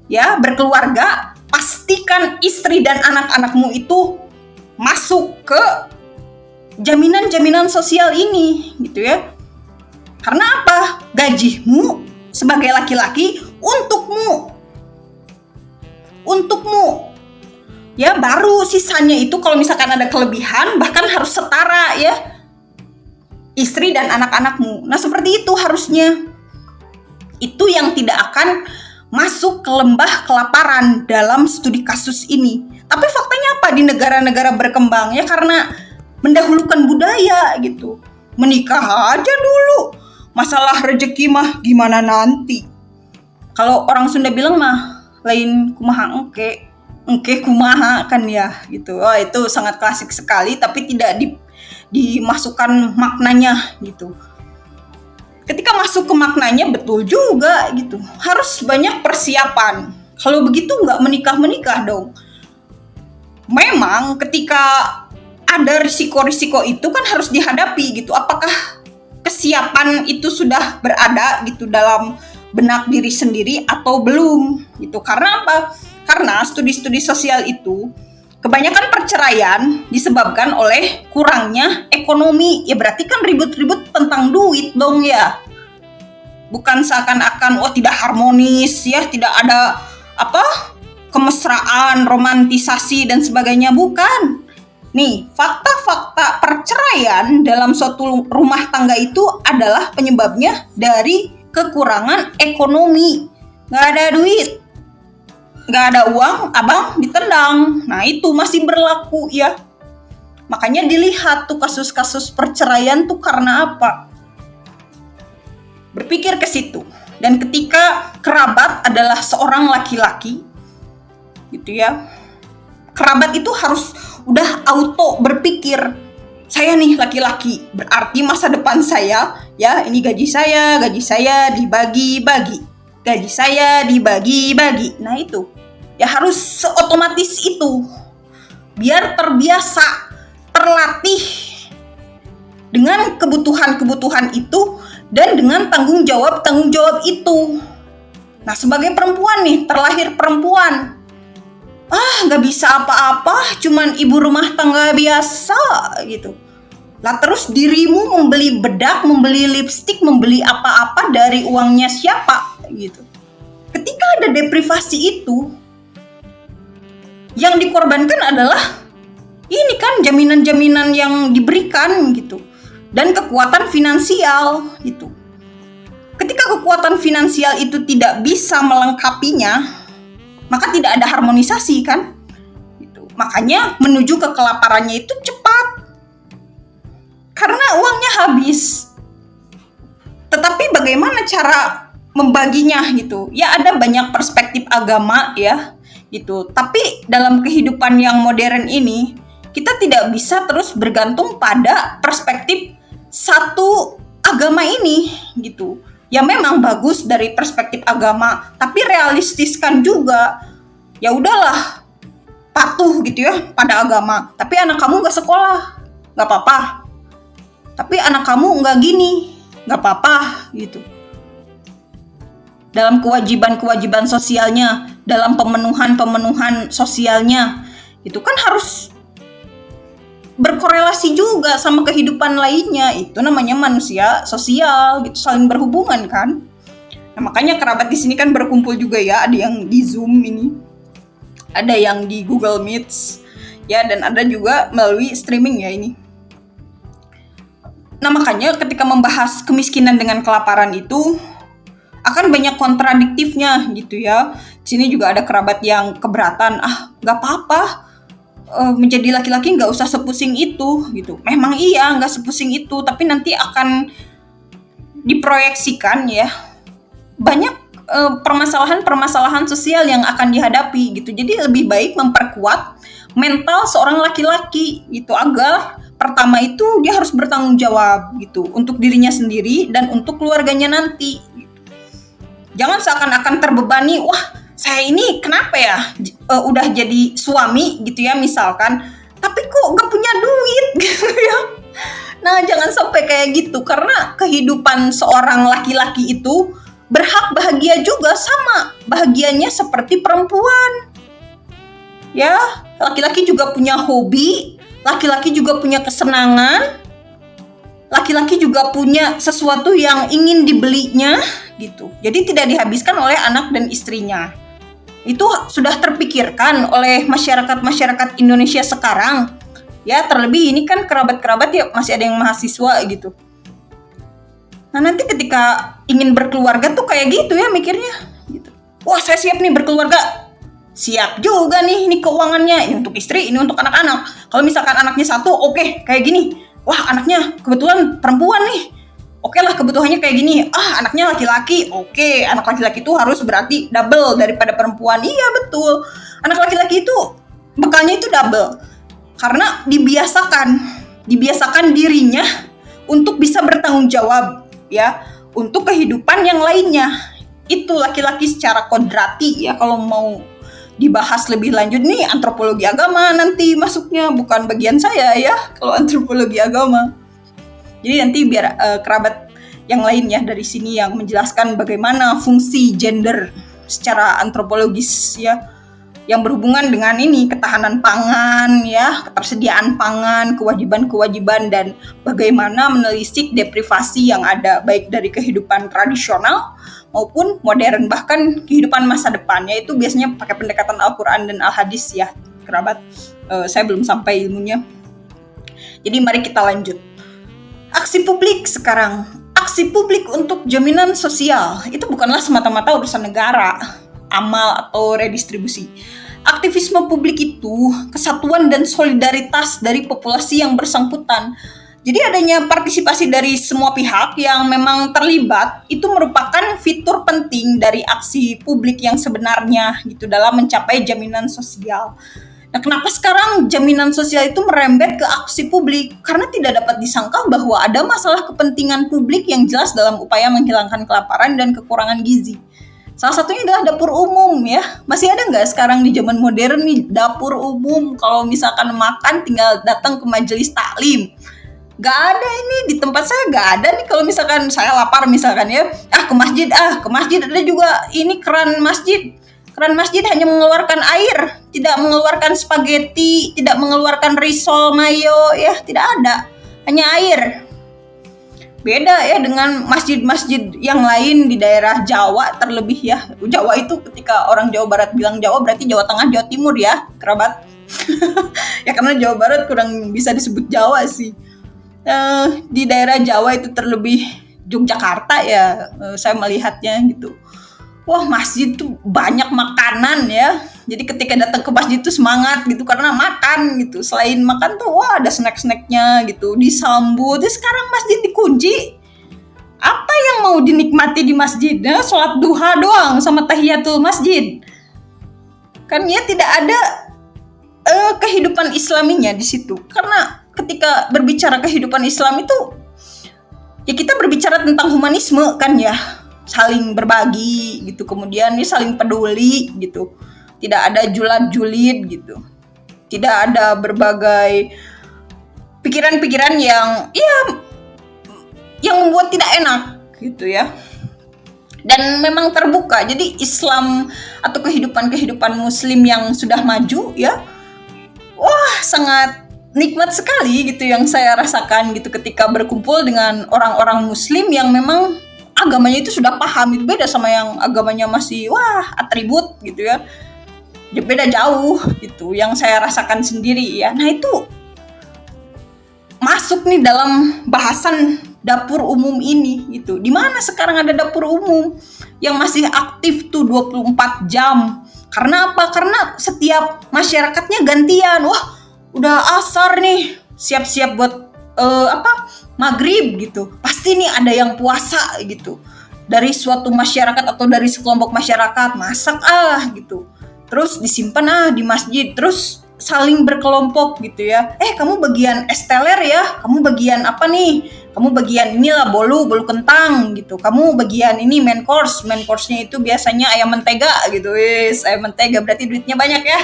ya berkeluarga, pastikan istri dan anak-anakmu itu masuk ke jaminan-jaminan sosial ini gitu ya. Karena apa? Gajimu sebagai laki-laki untukmu. Ya, baru sisanya itu kalau misalkan ada kelebihan bahkan harus setara ya. Istri dan anak-anakmu. Nah, seperti itu harusnya. Itu yang tidak akan masuk ke lembah kelaparan dalam studi kasus ini. Tapi faktanya apa di negara-negara berkembang? Ya karena mendahulukan budaya gitu. Menikah aja dulu. Masalah rezeki mah gimana nanti. Kalau orang Sunda bilang mah lain kumaha engke kumaha kan ya gitu. Oh, itu sangat klasik sekali tapi tidak dimasukkan maknanya gitu. Ketika masuk ke maknanya betul juga gitu. Harus banyak persiapan. Kalau begitu nggak menikah dong. Memang ketika ada risiko-risiko itu kan harus dihadapi gitu. Apakah kesiapan itu sudah berada gitu dalam benak diri sendiri atau belum gitu. Karena apa? Karena studi-studi sosial itu kebanyakan perceraian disebabkan oleh kurangnya ekonomi. Ya berarti kan ribut-ribut tentang duit dong ya. Bukan seakan-akan tidak harmonis ya, tidak ada kemesraan, romantisasi dan sebagainya, bukan. Nih, fakta-fakta perceraian dalam suatu rumah tangga itu adalah penyebabnya dari kekurangan ekonomi. Nggak ada duit, nggak ada uang, abang ditendang. Nah, itu masih berlaku ya. Makanya dilihat tuh kasus-kasus perceraian tuh karena apa? Berpikir ke situ. Dan ketika kerabat adalah seorang laki-laki, gitu ya, kerabat itu harus udah auto berpikir, saya nih laki-laki, berarti masa depan saya, ya ini gaji saya dibagi-bagi. Gaji saya dibagi-bagi. Nah itu, ya harus seotomatis itu. Biar terbiasa, terlatih dengan kebutuhan-kebutuhan itu dan dengan tanggung jawab itu. Nah sebagai perempuan nih, terlahir perempuan, nggak bisa apa-apa, cuman ibu rumah tangga biasa gitu. Lah terus dirimu membeli bedak, membeli lipstik, membeli apa-apa dari uangnya siapa gitu. Ketika ada deprivasi itu, yang dikorbankan adalah ini kan jaminan-jaminan yang diberikan gitu. Dan kekuatan finansial gitu. Ketika kekuatan finansial itu tidak bisa melengkapinya, maka tidak ada harmonisasi kan? Gitu. Makanya menuju ke kelaparannya itu cepat. Karena uangnya habis. Tetapi bagaimana cara membaginya gitu? Ya ada banyak perspektif agama ya gitu. Tapi dalam kehidupan yang modern ini, kita tidak bisa terus bergantung pada perspektif satu agama ini gitu. Ya memang bagus dari perspektif agama, tapi realistiskan juga. Ya udahlah, patuh gitu ya pada agama. Tapi anak kamu nggak sekolah, nggak apa-apa. Tapi anak kamu nggak gini, nggak apa-apa gitu. Dalam kewajiban sosialnya, dalam pemenuhan sosialnya, itu kan harus berkorelasi juga sama kehidupan lainnya. Itu namanya manusia sosial gitu, saling berhubungan kan. Nah, makanya kerabat di sini kan berkumpul juga ya, ada yang di Zoom ini, ada yang di Google Meets ya, dan ada juga melalui streaming ya ini. Nah, makanya ketika membahas kemiskinan dengan kelaparan itu akan banyak kontradiktifnya gitu ya. Di sini juga ada kerabat yang keberatan, nggak apa-apa, menjadi laki-laki nggak usah sepusing itu gitu. Memang iya nggak sepusing itu, tapi nanti akan diproyeksikan ya banyak permasalahan sosial yang akan dihadapi gitu. Jadi lebih baik memperkuat mental seorang laki-laki gitu, agar pertama itu dia harus bertanggung jawab gitu untuk dirinya sendiri dan untuk keluarganya nanti. Jangan seakan-akan terbebani, wah saya ini kenapa ya udah jadi suami gitu ya misalkan, tapi kok gak punya duit gitu ya. Nah jangan sampai kayak gitu, karena kehidupan seorang laki-laki itu berhak bahagia juga sama bahagianya seperti perempuan. Ya, laki-laki juga punya hobi, laki-laki juga punya kesenangan, laki-laki juga punya sesuatu yang ingin dibelinya gitu. Jadi tidak dihabiskan oleh anak dan istrinya. Itu sudah terpikirkan oleh masyarakat Indonesia sekarang. Ya, terlebih ini kan kerabat-kerabat ya masih ada yang mahasiswa gitu. Nah, nanti ketika ingin berkeluarga tuh kayak gitu ya mikirnya gitu. Wah, saya siap nih berkeluarga. Siap juga nih ini keuangannya, ini untuk istri, ini untuk anak-anak. Kalau misalkan anaknya satu, oke, kayak gini. Wah, anaknya kebetulan perempuan nih. Oke lah, kebutuhannya kayak gini. Anaknya laki-laki. Oke, anak laki-laki itu harus berarti double daripada perempuan. Iya, betul. Anak laki-laki itu bekalnya itu double. Karena dibiasakan dirinya untuk bisa bertanggung jawab ya untuk kehidupan yang lainnya. Itu laki-laki secara kodrati ya, kalau mau dibahas lebih lanjut nih antropologi agama nanti masuknya, bukan bagian saya ya kalau antropologi agama. Jadi nanti biar kerabat yang lain ya dari sini yang menjelaskan bagaimana fungsi gender secara antropologis ya, yang berhubungan dengan ini ketahanan pangan ya, ketersediaan pangan, kewajiban-kewajiban, dan bagaimana menelisik deprivasi yang ada baik dari kehidupan tradisional maupun modern, bahkan kehidupan masa depan, yaitu biasanya pakai pendekatan Al-Quran dan Al-Hadis ya kerabat. Saya belum sampai ilmunya, jadi mari kita lanjut. Aksi publik sekarang, aksi publik untuk jaminan sosial itu bukanlah semata-mata urusan negara, amal atau redistribusi. Aktivisme publik itu kesatuan dan solidaritas dari populasi yang bersangkutan. Jadi adanya partisipasi dari semua pihak yang memang terlibat itu merupakan fitur penting dari aksi publik yang sebenarnya gitu dalam mencapai jaminan sosial. Nah, kenapa sekarang jaminan sosial itu merembet ke aksi publik? Karena tidak dapat disangka bahwa ada masalah kepentingan publik yang jelas dalam upaya menghilangkan kelaparan dan kekurangan gizi. Salah satunya adalah dapur umum ya. Masih ada nggak sekarang di zaman modern nih dapur umum? Kalau misalkan makan tinggal datang ke majelis taklim. Gak ada ini di tempat saya, gak ada nih. Kalau misalkan saya lapar misalkan ya, ke masjid ada juga ini keran masjid. Keran masjid hanya mengeluarkan air, tidak mengeluarkan spaghetti, tidak mengeluarkan risol mayo ya, tidak ada. Hanya air. Beda ya dengan masjid-masjid yang lain di daerah Jawa terlebih ya. Jawa itu ketika orang Jawa Barat bilang Jawa berarti Jawa Tengah, Jawa Timur ya, kerabat. Ya karena Jawa Barat kurang bisa disebut Jawa sih. Di daerah Jawa itu terlebih Yogyakarta ya, saya melihatnya gitu. Wah, masjid tuh banyak makanan ya. Jadi ketika datang ke masjid tuh semangat gitu karena makan gitu. Selain makan tuh wah ada snack-snacknya gitu, disambut. Terus sekarang masjid dikunci. Apa yang mau dinikmati di masjid? Sholat duha doang sama tahiyatul masjid. Kan ya tidak ada kehidupan islaminya di situ. Karena ketika berbicara kehidupan Islam itu ya kita berbicara tentang humanisme kan ya. Saling berbagi gitu, kemudian ini saling peduli gitu, tidak ada julat-julid gitu, tidak ada berbagai pikiran-pikiran yang membuat tidak enak gitu ya, dan memang terbuka. Jadi Islam atau kehidupan Muslim yang sudah maju ya, wah sangat nikmat sekali gitu yang saya rasakan gitu ketika berkumpul dengan orang-orang Muslim yang memang agamanya itu sudah paham. Itu beda sama yang agamanya masih atribut gitu ya, beda jauh gitu yang saya rasakan sendiri ya. Nah itu masuk nih dalam bahasan dapur umum ini gitu. Di mana sekarang ada dapur umum yang masih aktif tuh 24 jam. Karena apa? Karena setiap masyarakatnya gantian. Wah, udah asar nih, siap-siap buat maghrib gitu. Pasti nih ada yang puasa gitu. Dari suatu masyarakat atau dari sekelompok masyarakat masak gitu. Terus disimpan di masjid. Terus saling berkelompok gitu ya. Kamu bagian es teler ya, kamu bagian apa nih? kamu bagian inilah bolu kentang gitu, kamu bagian ini main course-nya itu biasanya ayam mentega gitu, ayam mentega berarti duitnya banyak ya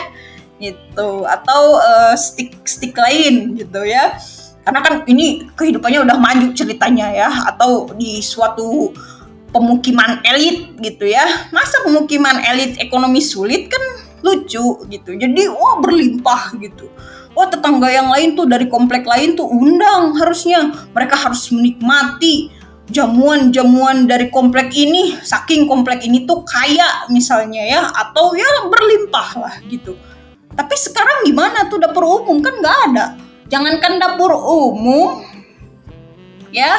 gitu, atau stick lain gitu ya, karena kan ini kehidupannya udah maju ceritanya ya, atau di suatu pemukiman elit gitu ya, masa pemukiman elit ekonomi sulit kan lucu gitu, jadi wah berlimpah gitu. Wah tetangga yang lain tuh dari komplek lain tuh undang, harusnya mereka harus menikmati jamuan dari komplek ini, saking komplek ini tuh kaya misalnya ya, atau ya berlimpah lah gitu. Tapi sekarang gimana tuh, dapur umum kan nggak ada, jangankan dapur umum ya,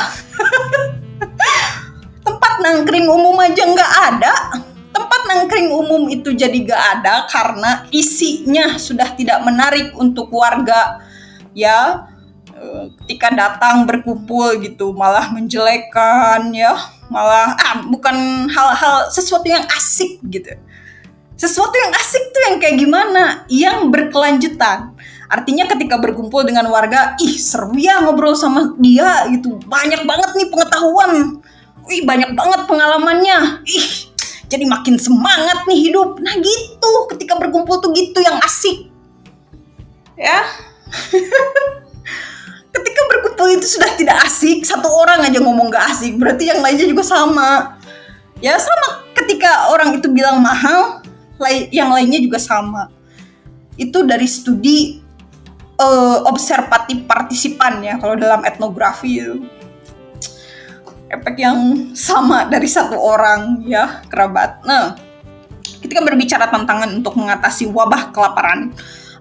tempat nangkring umum aja nggak ada. Tempat nangkring umum itu jadi gak ada karena isinya sudah tidak menarik untuk warga ya, ketika datang berkumpul gitu malah menjelekan ya, malah bukan hal-hal sesuatu yang asik gitu. Sesuatu yang asik tuh yang kayak gimana? Yang berkelanjutan. Artinya ketika berkumpul dengan warga, seru ya ngobrol sama dia gitu, banyak banget nih pengetahuan, banyak banget pengalamannya, jadi makin semangat nih hidup. Nah gitu, ketika berkumpul tuh gitu yang asik ya. Ketika berkumpul itu sudah tidak asik, satu orang aja ngomong gak asik, berarti yang lainnya juga sama ya. Sama ketika orang itu bilang mahal, yang lainnya juga sama. Itu dari studi observatif partisipan ya, kalau dalam etnografi itu efek yang sama dari satu orang ya, kerabat. Nah, ketika berbicara tantangan untuk mengatasi wabah kelaparan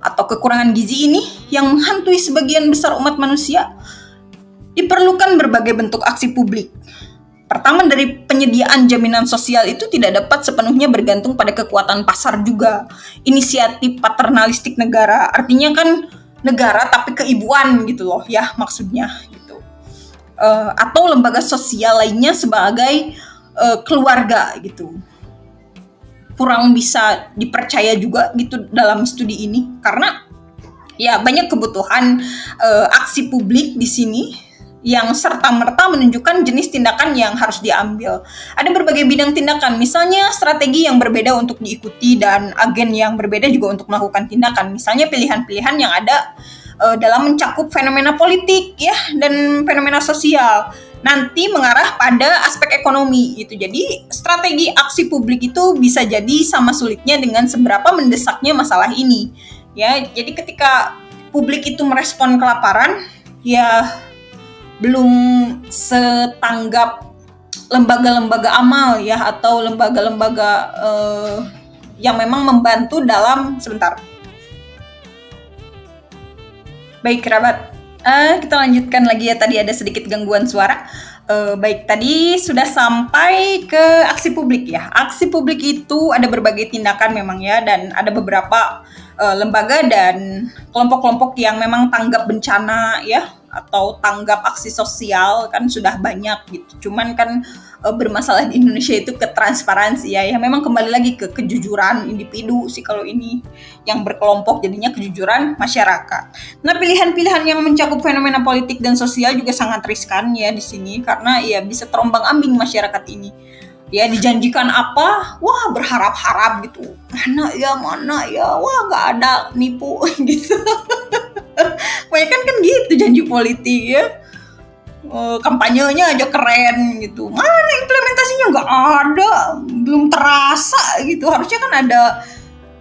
atau kekurangan gizi ini yang menghantui sebagian besar umat manusia, diperlukan berbagai bentuk aksi publik. Pertama, dari penyediaan jaminan sosial itu tidak dapat sepenuhnya bergantung pada kekuatan pasar juga. Inisiatif paternalistik negara, artinya kan negara tapi keibuan gitu loh ya maksudnya. Atau lembaga sosial lainnya sebagai keluarga gitu, kurang bisa dipercaya juga gitu dalam studi ini, karena ya banyak kebutuhan aksi publik di sini yang serta-merta menunjukkan jenis tindakan yang harus diambil. Ada berbagai bidang tindakan, misalnya strategi yang berbeda untuk diikuti dan agen yang berbeda juga untuk melakukan tindakan, misalnya pilihan-pilihan yang ada dalam mencakup fenomena politik ya dan fenomena sosial, nanti mengarah pada aspek ekonomi gitu. Jadi strategi aksi publik itu bisa jadi sama sulitnya dengan seberapa mendesaknya masalah ini ya. Jadi ketika publik itu merespon kelaparan ya belum setanggap lembaga-lembaga amal ya, atau lembaga-lembaga yang memang membantu dalam Baik kerabat, kita lanjutkan lagi ya, tadi ada sedikit gangguan suara. Baik, tadi sudah sampai ke aksi publik ya. Aksi publik itu ada berbagai tindakan memang ya, dan ada beberapa lembaga dan kelompok-kelompok yang memang tanggap bencana ya, atau tanggap aksi sosial kan sudah banyak gitu. Cuman kan bermasalah di Indonesia itu ketransparansi ya, memang kembali lagi ke kejujuran individu sih kalau ini, yang berkelompok jadinya kejujuran masyarakat. Nah, pilihan-pilihan yang mencakup fenomena politik dan sosial juga sangat riskan ya di sini, karena ya bisa terombang-ambing masyarakat ini. Ya dijanjikan apa, wah berharap-harap gitu, mana ya, wah nggak ada, nipu gitu. Kebanyakan kan gitu janji politik ya, kampanyenya aja keren gitu, mana implementasinya nggak ada, belum terasa gitu. Harusnya kan ada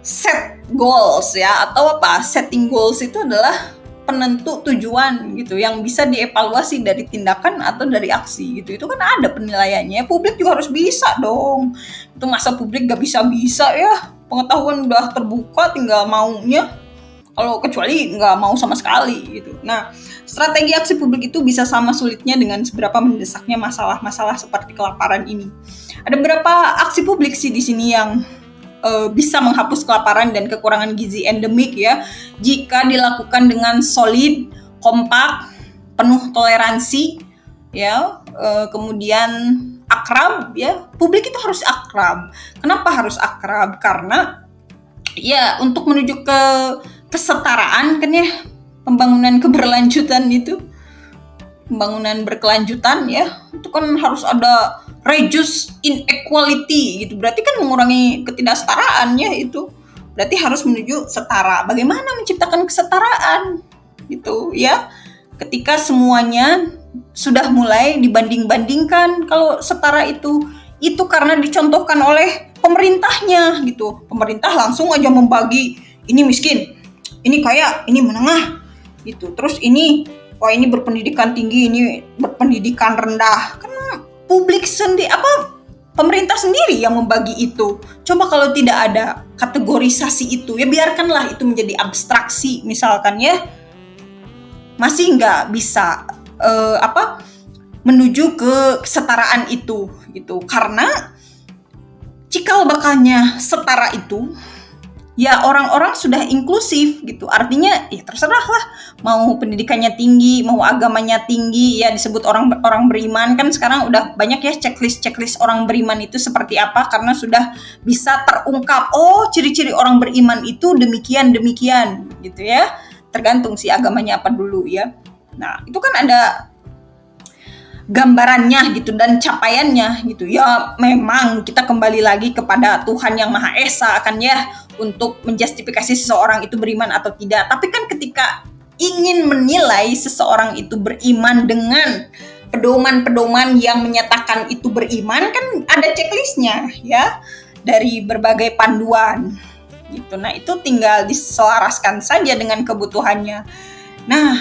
set goals ya, atau setting goals itu adalah penentu tujuan gitu, yang bisa dievaluasi dari tindakan atau dari aksi gitu. Itu kan ada penilaiannya. Publik juga harus bisa dong. Itu masa publik gak bisa-bisa ya, pengetahuan udah terbuka, tinggal maunya. Kalau kecuali nggak mau sama sekali gitu. Nah, strategi aksi publik itu bisa sama sulitnya dengan seberapa mendesaknya masalah-masalah seperti kelaparan ini. Ada beberapa aksi publik sih di sini yang bisa menghapus kelaparan dan kekurangan gizi endemik ya, jika dilakukan dengan solid, kompak, penuh toleransi ya, kemudian akrab ya. Publik itu harus akrab. Kenapa harus akrab? Karena ya untuk menuju ke kesetaraan kan ya, pembangunan keberlanjutan itu pembangunan berkelanjutan ya, itu kan harus ada reduce inequality gitu. Berarti kan mengurangi ketidaksetaraan ya itu. Berarti harus menuju setara. Bagaimana menciptakan kesetaraan gitu ya? Ketika semuanya sudah mulai dibanding-bandingkan, kalau setara itu karena dicontohkan oleh pemerintahnya gitu. Pemerintah langsung aja membagi, ini miskin, ini kaya, ini menengah gitu. Terus ini, wah ini berpendidikan tinggi, ini berpendidikan rendah. Kan publik sendiri pemerintah sendiri yang membagi itu. Coba kalau tidak ada kategorisasi itu, ya biarkanlah itu menjadi abstraksi misalkan ya, masih nggak bisa menuju ke kesetaraan itu gitu. Karena cikal bakalnya setara itu ya orang-orang sudah inklusif gitu. Artinya ya terserah lah, mau pendidikannya tinggi, mau agamanya tinggi, ya disebut orang beriman. Kan sekarang udah banyak ya checklist orang beriman itu seperti apa, karena sudah bisa terungkap, oh ciri-ciri orang beriman itu demikian gitu ya. Tergantung sih agamanya apa dulu ya. Nah, itu kan ada gambarannya gitu dan capaiannya gitu. Ya memang kita kembali lagi kepada Tuhan yang Maha Esa kan ya, untuk menjustifikasi seseorang itu beriman atau tidak. Tapi kan ketika ingin menilai seseorang itu beriman dengan pedoman-pedoman yang menyatakan itu beriman, kan ada checklistnya ya, dari berbagai panduan gitu. Nah, itu tinggal diselaraskan saja dengan kebutuhannya. Nah,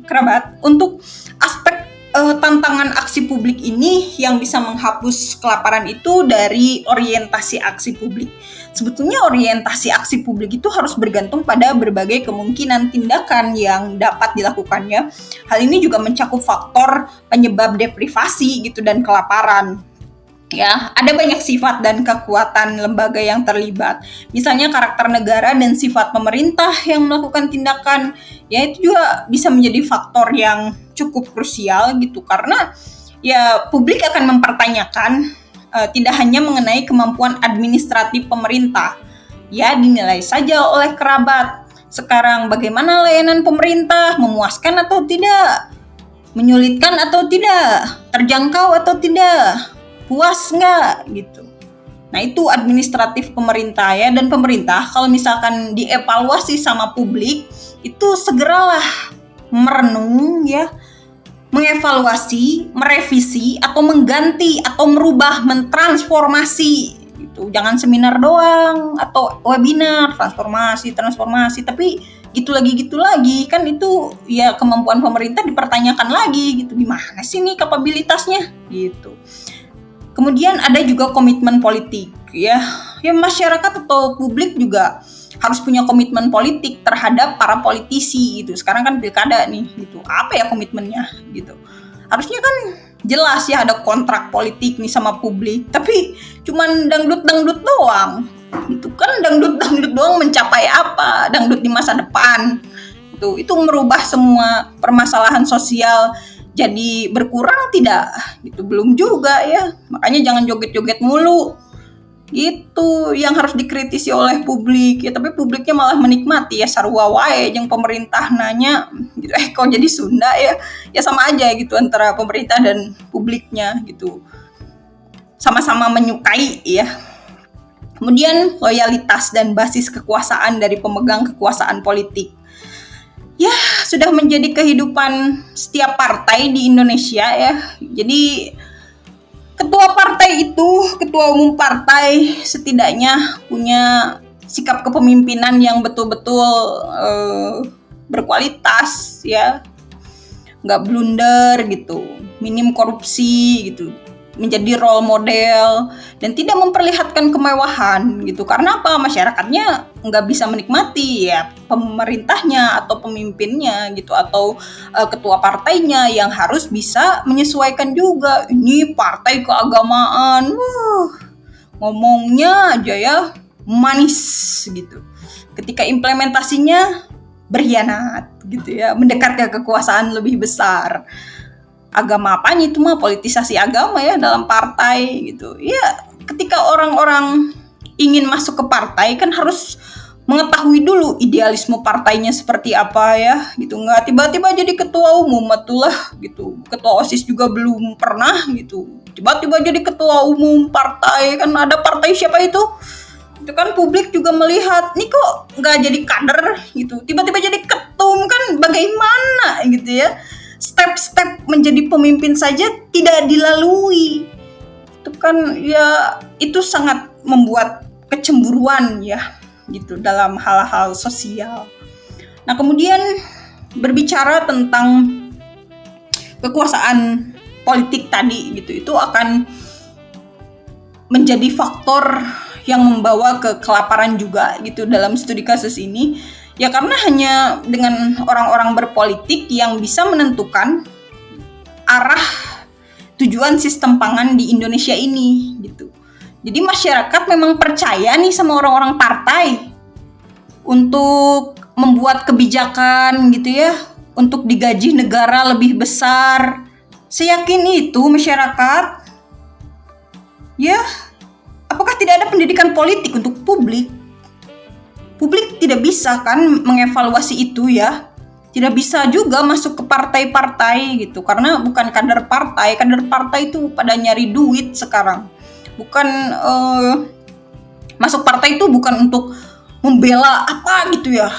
kerabat, untuk aspek tantangan aksi publik ini yang bisa menghapus kelaparan itu dari orientasi aksi publik. Sebetulnya orientasi aksi publik itu harus bergantung pada berbagai kemungkinan tindakan yang dapat dilakukannya. Hal ini juga mencakup faktor penyebab deprivasi gitu dan kelaparan. Ya, ada banyak sifat dan kekuatan lembaga yang terlibat. Misalnya karakter negara dan sifat pemerintah yang melakukan tindakan, ya itu juga bisa menjadi faktor yang cukup krusial gitu, karena ya publik akan mempertanyakan tidak hanya mengenai kemampuan administratif pemerintah. Ya, dinilai saja oleh kerabat. Sekarang bagaimana layanan pemerintah, memuaskan atau tidak? Menyulitkan atau tidak? Terjangkau atau tidak? Puas nggak gitu. Nah, itu administratif pemerintah ya. Dan pemerintah kalau misalkan dievaluasi sama publik, itu segeralah merenung ya, mengevaluasi, merevisi atau mengganti atau merubah, mentransformasi gitu. Jangan seminar doang atau webinar transformasi, tapi gitu lagi kan itu ya kemampuan pemerintah dipertanyakan lagi gitu. Gimana sih nih kapabilitasnya gitu. Kemudian ada juga komitmen politik ya. Ya masyarakat atau publik juga harus punya komitmen politik terhadap para politisi gitu. Sekarang kan pilkada nih gitu. Apa ya komitmennya gitu. Harusnya kan jelas ya, ada kontrak politik nih sama publik. Tapi cuman dangdut doang. Itu kan dangdut doang mencapai apa? Dangdut di masa depan. Itu merubah semua permasalahan sosial jadi berkurang tidak? Gitu belum juga ya. Makanya jangan joget-joget mulu. Gitu yang harus dikritisi oleh publik ya, tapi publiknya malah menikmati ya, sarua wae jeung pemerintah nanya gitu. Kok jadi Sunda ya? Ya sama aja gitu antara pemerintah dan publiknya gitu. Sama-sama menyukai ya. Kemudian loyalitas dan basis kekuasaan dari pemegang kekuasaan politik. Ya, sudah menjadi kehidupan setiap partai di Indonesia ya. Jadi ketua umum partai setidaknya punya sikap kepemimpinan yang betul-betul berkualitas ya. Nggak blunder gitu, minim korupsi gitu, menjadi role model dan tidak memperlihatkan kemewahan gitu. Karena apa? Masyarakatnya nggak bisa menikmati ya pemerintahnya atau pemimpinnya gitu, atau ketua partainya yang harus bisa menyesuaikan juga. Ini partai keagamaan, ngomongnya aja ya manis gitu. Ketika implementasinya berkhianat gitu ya, mendekat ke kekuasaan lebih besar. Agama apanya itu mah, politisasi agama ya dalam partai gitu. Ya, ketika orang-orang ingin masuk ke partai kan harus mengetahui dulu idealisme partainya seperti apa ya gitu, nggak tiba-tiba jadi ketua umum atulah gitu, ketua OSIS juga belum pernah gitu, tiba-tiba jadi ketua umum partai. Kan ada partai siapa itu kan publik juga melihat nih kok nggak jadi kader gitu, tiba-tiba jadi ketum, kan bagaimana gitu ya, step-step menjadi pemimpin saja tidak dilalui. Itu kan ya, itu sangat membuat kecemburuan ya gitu dalam hal-hal sosial. Nah, kemudian berbicara tentang kekuasaan politik tadi gitu, itu akan menjadi faktor yang membawa ke kelaparan juga gitu dalam studi kasus ini. Ya karena hanya dengan orang-orang berpolitik yang bisa menentukan arah tujuan sistem pangan di Indonesia ini gitu. Jadi masyarakat memang percaya nih sama orang-orang partai untuk membuat kebijakan gitu ya, untuk digaji negara lebih besar. Seyakin itu masyarakat. Ya, apakah tidak ada pendidikan politik untuk publik? Publik tidak bisa kan mengevaluasi itu ya. Tidak bisa juga masuk ke partai-partai gitu, karena bukan kader partai. Kader partai itu pada nyari duit sekarang. Bukan masuk partai itu bukan untuk membela apa gitu ya,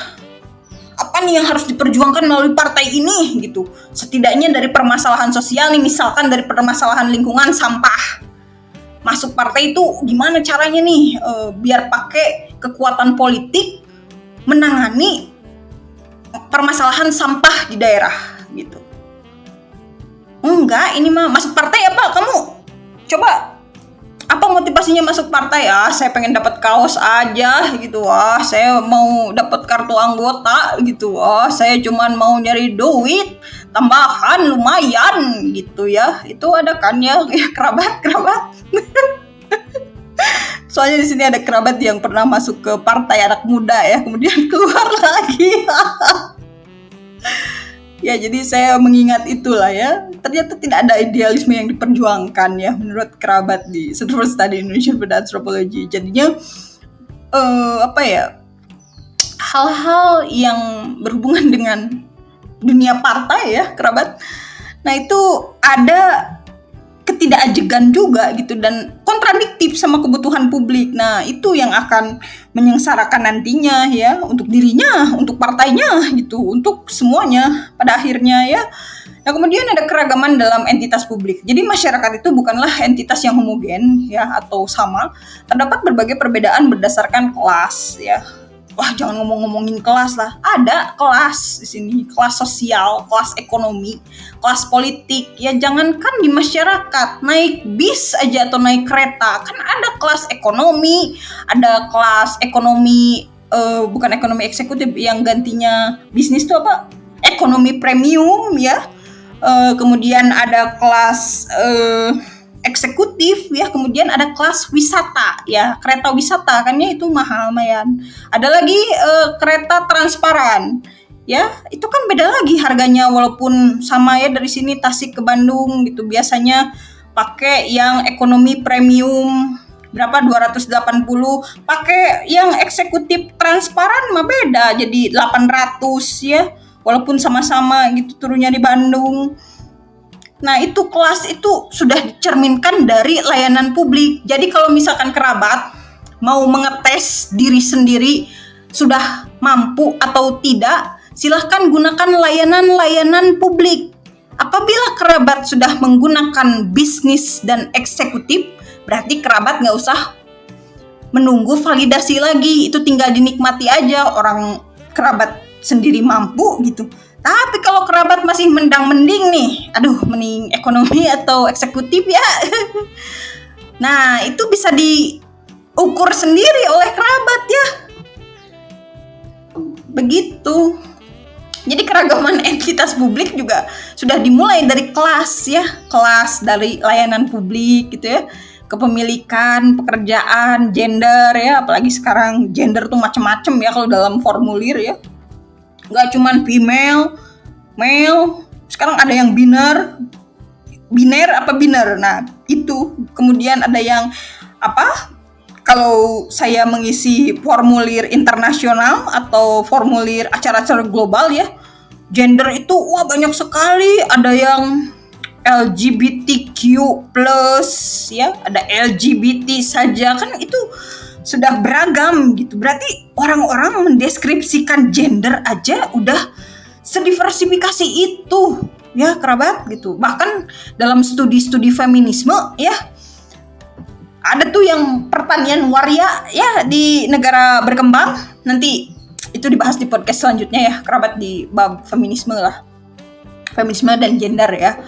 apa nih yang harus diperjuangkan melalui partai ini gitu. Setidaknya dari permasalahan sosial nih, misalkan dari permasalahan lingkungan, sampah, masuk partai itu gimana caranya nih biar pakai kekuatan politik menangani permasalahan sampah di daerah gitu. Enggak, ini mah masuk partai apa kamu? Coba, apa motivasinya masuk partai? Saya pengen dapat kaos aja gitu. Saya mau dapat kartu anggota gitu. Saya cuman mau nyari duit tambahan lumayan gitu ya. Itu ada kan ya, kerabat. Soalnya di sini ada kerabat yang pernah masuk ke partai anak muda ya, kemudian keluar lagi. Ya, jadi saya mengingat itulah ya. Ternyata tidak ada idealisme yang diperjuangkan ya menurut kerabat di Center for Study Indonesian Food Anthropology. Jadinya hal-hal yang berhubungan dengan dunia partai ya kerabat. Nah, itu ada ketidakajegan juga gitu dan kontradiktif sama kebutuhan publik. Nah, itu yang akan menyengsarakan nantinya ya, untuk dirinya, untuk partainya gitu, untuk semuanya pada akhirnya ya. Nah, kemudian ada keragaman dalam entitas publik. Jadi masyarakat itu bukanlah entitas yang homogen ya atau sama. Terdapat berbagai perbedaan berdasarkan kelas ya. Wah, jangan ngomongin kelas lah. Ada kelas di sini, kelas sosial, kelas ekonomi, kelas politik. Ya jangankan di masyarakat, naik bis aja atau naik kereta, kan ada kelas ekonomi, ada kelas ekonomi bukan ekonomi eksekutif yang gantinya bisnis itu apa? Ekonomi premium ya. Kemudian ada kelas eksekutif ya, kemudian ada kelas wisata ya, kereta wisata kan ya, itu mahal lumayan. Ada lagi kereta transparan ya, itu kan beda lagi harganya walaupun sama ya, dari sini Tasik ke Bandung gitu, biasanya pakai yang ekonomi premium berapa 280, pakai yang eksekutif transparan mah beda jadi 800 ya, walaupun sama-sama gitu turunnya di Bandung. Nah, itu kelas itu sudah dicerminkan dari layanan publik. Jadi kalau misalkan kerabat mau mengetes diri sendiri sudah mampu atau tidak, silahkan gunakan layanan-layanan publik. Apabila kerabat sudah menggunakan bisnis dan eksekutif, berarti kerabat nggak usah menunggu validasi lagi. Itu tinggal dinikmati aja, orang kerabat sendiri mampu gitu. Tapi kalau kerabat masih mendang-mending nih, aduh mending ekonomi atau eksekutif ya. Nah, itu bisa diukur sendiri oleh kerabat ya. Begitu. Jadi keragaman entitas publik juga sudah dimulai dari kelas ya. Kelas dari layanan publik gitu ya. Kepemilikan, pekerjaan, gender ya. Apalagi sekarang gender tuh macam-macam ya kalau dalam formulir ya. Nggak cuman female, male, sekarang ada yang biner apa biner. Nah, itu kemudian ada yang Kalau saya mengisi formulir internasional atau formulir acara-acara global ya, gender itu wah banyak sekali. Ada yang LGBTQ plus ya, ada LGBT saja, kan itu sudah beragam gitu. Berarti orang-orang mendeskripsikan gender aja udah sediversifikasi itu ya kerabat gitu. Bahkan dalam studi-studi feminisme ya, ada tuh yang pertanian waria ya di negara berkembang. Nanti itu dibahas di podcast selanjutnya ya kerabat, di bab feminisme lah, feminisme dan gender ya.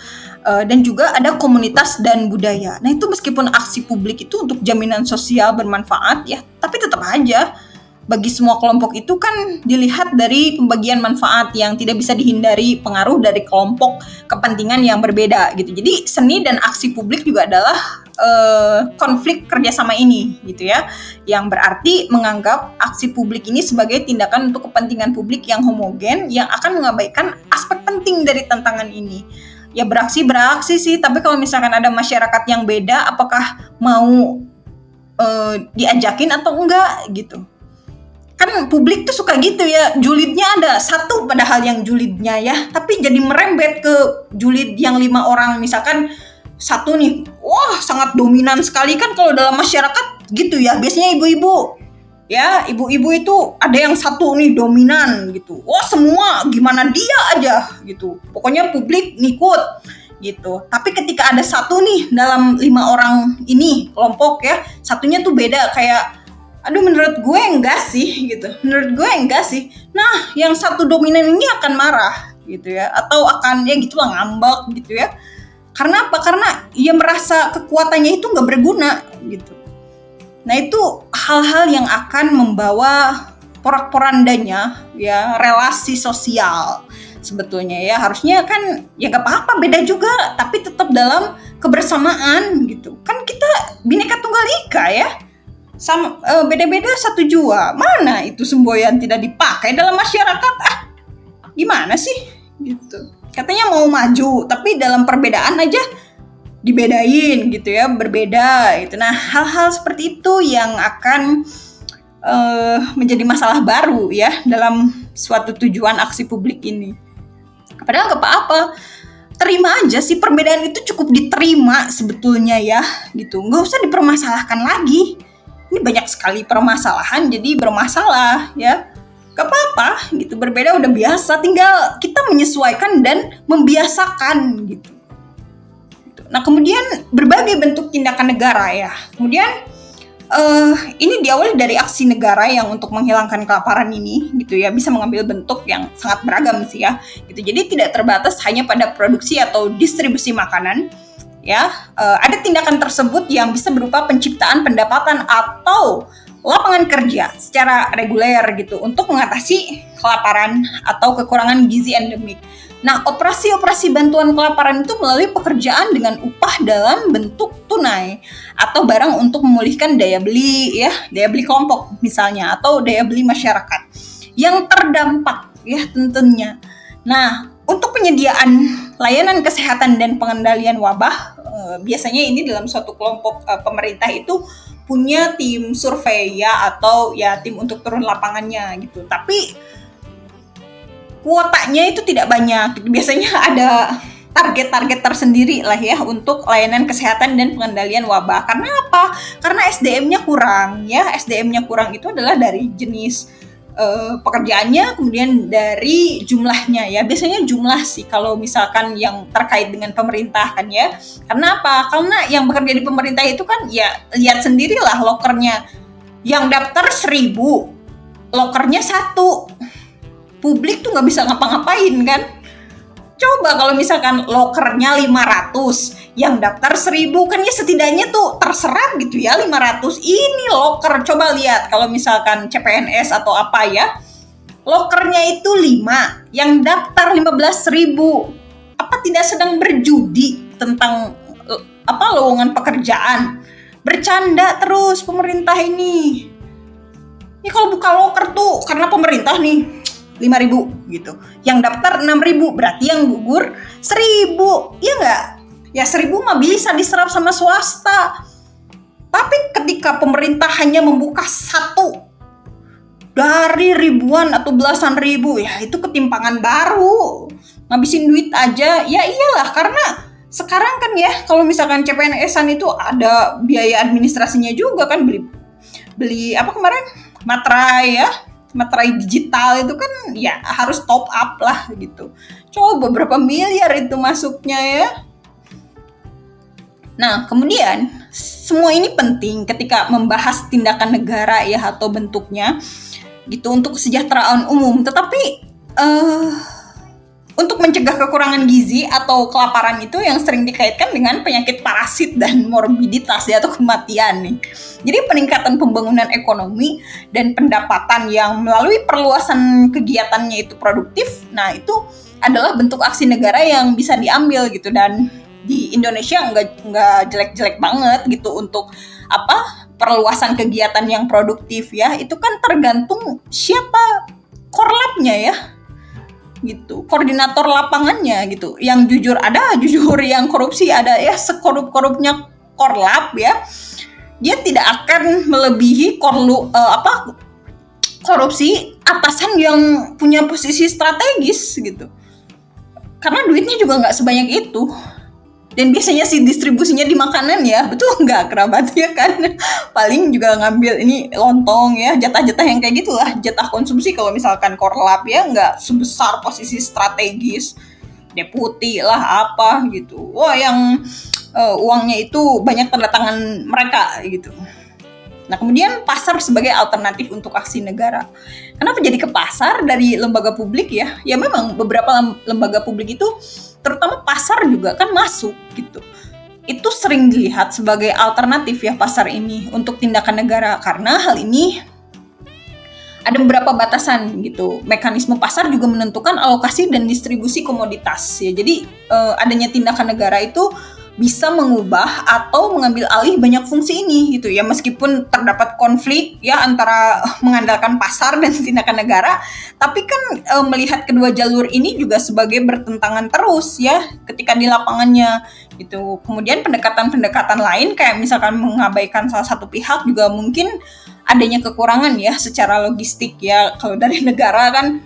Dan juga ada komunitas dan budaya. Nah itu meskipun aksi publik itu untuk jaminan sosial bermanfaat ya, tapi tetap aja bagi semua kelompok itu kan dilihat dari pembagian manfaat yang tidak bisa dihindari pengaruh dari kelompok kepentingan yang berbeda gitu. Jadi seni dan aksi publik juga adalah konflik kerjasama ini gitu ya, yang berarti menganggap aksi publik ini sebagai tindakan untuk kepentingan publik yang homogen yang akan mengabaikan aspek penting dari tantangan ini. Ya beraksi sih, tapi kalau misalkan ada masyarakat yang beda, apakah mau diajakin atau enggak gitu. Kan publik tuh suka gitu ya, julidnya ada satu padahal yang julidnya ya, tapi jadi merembet ke julid yang 5 orang. Misalkan satu nih, wah sangat dominan sekali kan kalau dalam masyarakat gitu ya, biasanya ibu-ibu ya, ibu-ibu itu ada yang satu nih dominan gitu, wah semua gimana dia aja gitu, pokoknya publik ngikut gitu. Tapi ketika ada satu nih dalam 5 orang ini kelompok ya, satunya tuh beda, kayak aduh menurut gue enggak sih gitu, menurut gue enggak sih, nah yang satu dominan ini akan marah gitu ya, atau akan ya gitulah ngambek gitu ya. Karena apa? Karena ia merasa kekuatannya itu nggak berguna gitu. Nah itu hal-hal yang akan membawa porak-porandanya ya relasi sosial sebetulnya ya. Harusnya kan ya gak apa-apa beda juga, tapi tetap dalam kebersamaan gitu. Kan kita Bhinneka Tunggal Ika ya, sama beda-beda satu jua. Mana itu semboyan tidak dipakai dalam masyarakat? Gimana sih gitu. Katanya mau maju, tapi dalam perbedaan aja dibedain gitu ya, berbeda gitu. Nah hal-hal seperti itu yang akan menjadi masalah baru ya dalam suatu tujuan aksi publik ini. Padahal gak apa-apa, terima aja sih, perbedaan itu cukup diterima sebetulnya ya gitu, nggak usah dipermasalahkan lagi. Ini banyak sekali permasalahan jadi bermasalah ya. Gak apa-apa gitu, berbeda udah biasa, tinggal kita menyesuaikan dan membiasakan gitu. Nah kemudian berbagai bentuk tindakan negara ya. Kemudian ini diawali dari aksi negara yang untuk menghilangkan kelaparan ini gitu ya, bisa mengambil bentuk yang sangat beragam sih ya gitu. Jadi tidak terbatas hanya pada produksi atau distribusi makanan ya. Ada tindakan tersebut yang bisa berupa penciptaan pendapatan atau lapangan kerja secara reguler gitu untuk mengatasi kelaparan atau kekurangan gizi endemik. Nah, operasi-operasi bantuan kelaparan itu melalui pekerjaan dengan upah dalam bentuk tunai atau barang untuk memulihkan daya beli ya, daya beli kelompok misalnya, atau daya beli masyarakat yang terdampak ya tentunya. Nah, untuk penyediaan layanan kesehatan dan pengendalian wabah, biasanya ini dalam suatu kelompok pemerintah itu punya tim survei ya, atau ya tim untuk turun lapangannya gitu. Tapi kuotanya itu tidak banyak. Biasanya ada target-target tersendiri lah ya untuk layanan kesehatan dan pengendalian wabah. Karena apa? Karena SDM-nya kurang ya. SDM-nya kurang itu adalah dari jenis pekerjaannya, kemudian dari jumlahnya ya. Biasanya jumlah sih kalau misalkan yang terkait dengan pemerintah kan ya. Karena apa? Karena yang bekerja di pemerintah itu kan ya lihat sendirilah lokernya. Yang daftar 1.000, lokernya 1. Publik tuh nggak bisa ngapa-ngapain kan. Coba kalau misalkan lokernya 500, yang daftar 1.000, kan ya setidaknya tuh terserap gitu ya 500. Ini loker, coba lihat kalau misalkan CPNS atau apa ya, lokernya itu 5, yang daftar 15.000. Apa tidak sedang berjudi tentang lowongan pekerjaan? Bercanda terus pemerintah ini. Ini kalau buka loker tuh karena pemerintah nih 5.000 gitu, yang daftar 6.000, berarti yang gugur 1.000, ya nggak? Ya 1.000 mah bisa diserap sama swasta. Tapi Tapi ketika pemerintah hanya membuka satu dari ribuan atau belasan ribu, ya itu ketimpangan baru. Ngabisin duit aja, ya iyalah, karena sekarang kan ya kalau misalkan CPNS-an itu ada biaya administrasinya juga kan, beli apa kemarin, materai ya, materai digital itu kan ya harus top up lah gitu. Coba beberapa miliar itu masuknya ya. Nah, kemudian semua ini penting ketika membahas tindakan negara ya atau bentuknya gitu untuk kesejahteraan umum. Tetapi untuk mencegah kekurangan gizi atau kelaparan itu yang sering dikaitkan dengan penyakit parasit dan morbiditas ya, atau kematian nih. Jadi peningkatan pembangunan ekonomi dan pendapatan yang melalui perluasan kegiatannya itu produktif, nah itu adalah bentuk aksi negara yang bisa diambil gitu. Dan di Indonesia nggak jelek-jelek banget gitu untuk perluasan kegiatan yang produktif ya. Itu kan tergantung siapa korlapnya ya gitu, koordinator lapangannya gitu, yang jujur ada, jujur, yang korupsi ada ya. Sekorup-korupnya korlap ya, dia tidak akan melebihi korupsi atasan yang punya posisi strategis gitu, karena duitnya juga nggak sebanyak itu. Dan biasanya sih distribusinya di makanan ya, betul nggak kerabatnya kan? Paling juga ngambil ini lontong ya, jatah-jatah yang kayak gitulah, jatah konsumsi. Kalau misalkan korlap ya nggak sebesar posisi strategis, deputi lah apa gitu. Wah, yang uangnya itu banyak tanda tangan mereka gitu. Nah, kemudian pasar sebagai alternatif untuk aksi negara. Kenapa jadi ke pasar dari lembaga publik ya? Ya memang beberapa lembaga publik itu, terutama pasar juga kan masuk gitu. Itu sering dilihat sebagai alternatif ya pasar ini untuk tindakan negara, karena hal ini ada beberapa batasan gitu. Mekanisme pasar juga menentukan alokasi dan distribusi komoditas ya. Jadi adanya tindakan negara itu bisa mengubah atau mengambil alih banyak fungsi ini gitu ya, meskipun terdapat konflik ya antara mengandalkan pasar dan tindakan negara, tapi kan melihat kedua jalur ini juga sebagai bertentangan terus ya ketika di lapangannya gitu. Kemudian pendekatan-pendekatan lain kayak misalkan mengabaikan salah satu pihak juga mungkin adanya kekurangan ya secara logistik ya. Kalau dari negara kan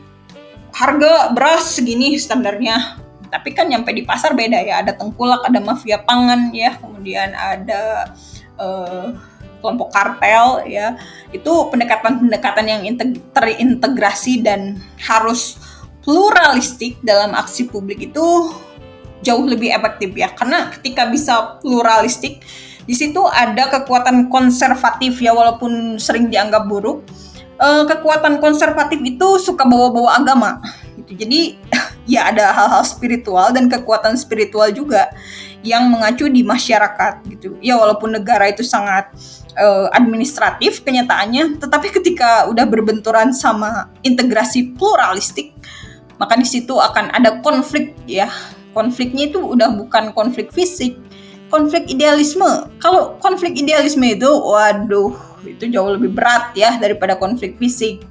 harga beras segini standarnya, tapi kan nyampe di pasar beda ya, ada tengkulak, ada mafia pangan ya, kemudian ada kelompok kartel ya. Itu pendekatan-pendekatan yang terintegrasi dan harus pluralistik dalam aksi publik itu jauh lebih efektif ya, karena ketika bisa pluralistik, di situ ada kekuatan konservatif ya, walaupun sering dianggap buruk. Kekuatan konservatif itu suka bawa-bawa agama gitu. Jadi ya ada hal-hal spiritual dan kekuatan spiritual juga yang mengacu di masyarakat gitu. Ya walaupun negara itu sangat administratif kenyataannya, tetapi ketika udah berbenturan sama integrasi pluralistik, maka di situ akan ada konflik ya. Konfliknya itu udah bukan konflik fisik, konflik idealisme. Kalau konflik idealisme itu, waduh, itu jauh lebih berat ya daripada konflik fisik.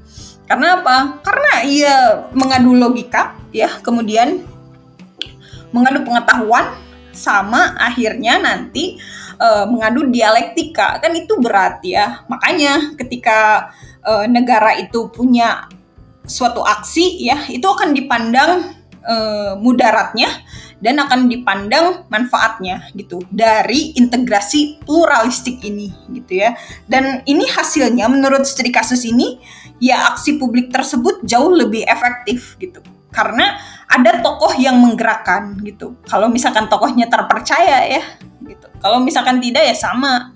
Karena apa? Karena ia mengadu logika ya, kemudian mengadu pengetahuan, sama akhirnya nanti mengadu dialektika. Kan itu berat ya. Makanya ketika negara itu punya suatu aksi ya, itu akan dipandang mudaratnya dan akan dipandang manfaatnya gitu dari integrasi pluralistik ini gitu ya. Dan ini hasilnya menurut studi kasus ini ya, aksi publik tersebut jauh lebih efektif gitu, karena ada tokoh yang menggerakkan gitu. Kalau misalkan tokohnya terpercaya ya gitu, kalau misalkan tidak ya sama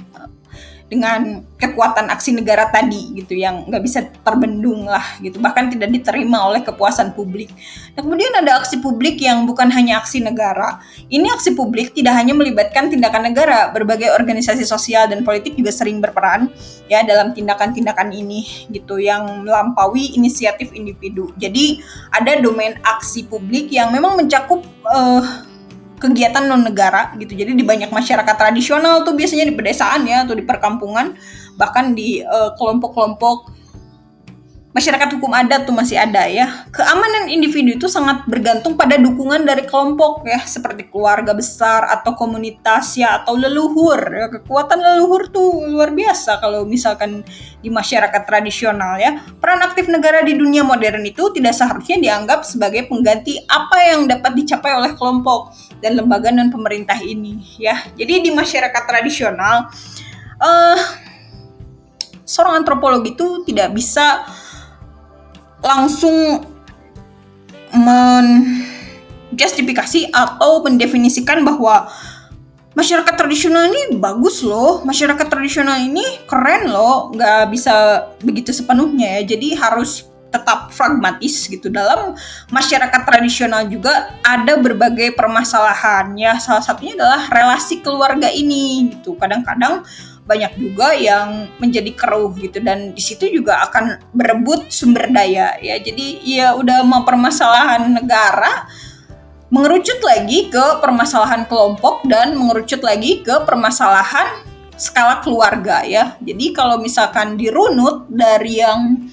dengan kekuatan aksi negara tadi gitu, yang nggak bisa terbendung lah gitu, bahkan tidak diterima oleh kepuasan publik. Nah, kemudian ada aksi publik yang bukan hanya aksi negara. Ini aksi publik tidak hanya melibatkan tindakan negara, berbagai organisasi sosial dan politik juga sering berperan ya dalam tindakan-tindakan ini gitu, yang melampaui inisiatif individu. Jadi ada domain aksi publik yang memang mencakup kegiatan non negara gitu. Jadi di banyak masyarakat tradisional tuh, biasanya di pedesaan ya atau di perkampungan, bahkan di kelompok-kelompok masyarakat hukum adat tuh masih ada ya. Keamanan individu itu sangat bergantung pada dukungan dari kelompok ya, seperti keluarga besar atau komunitas ya, atau leluhur. Ya, kekuatan leluhur tuh luar biasa kalau misalkan di masyarakat tradisional ya. Peran aktif negara di dunia modern itu tidak seharusnya dianggap sebagai pengganti apa yang dapat dicapai oleh kelompok dan lembaga non pemerintah ini ya. Jadi di masyarakat tradisional seorang antropolog itu tidak bisa langsung menjustifikasi atau mendefinisikan bahwa masyarakat tradisional ini bagus loh, masyarakat tradisional ini keren loh, nggak bisa begitu sepenuhnya ya. Jadi harus tetap pragmatis gitu. Dalam masyarakat tradisional juga ada berbagai permasalahan ya. Salah satunya adalah relasi keluarga ini gitu. Kadang-kadang banyak juga yang menjadi keruh gitu, dan di situ juga akan berebut sumber daya ya. Jadi ya udah mau permasalahan negara mengerucut lagi ke permasalahan kelompok dan mengerucut lagi ke permasalahan skala keluarga ya. Jadi kalau misalkan dirunut dari yang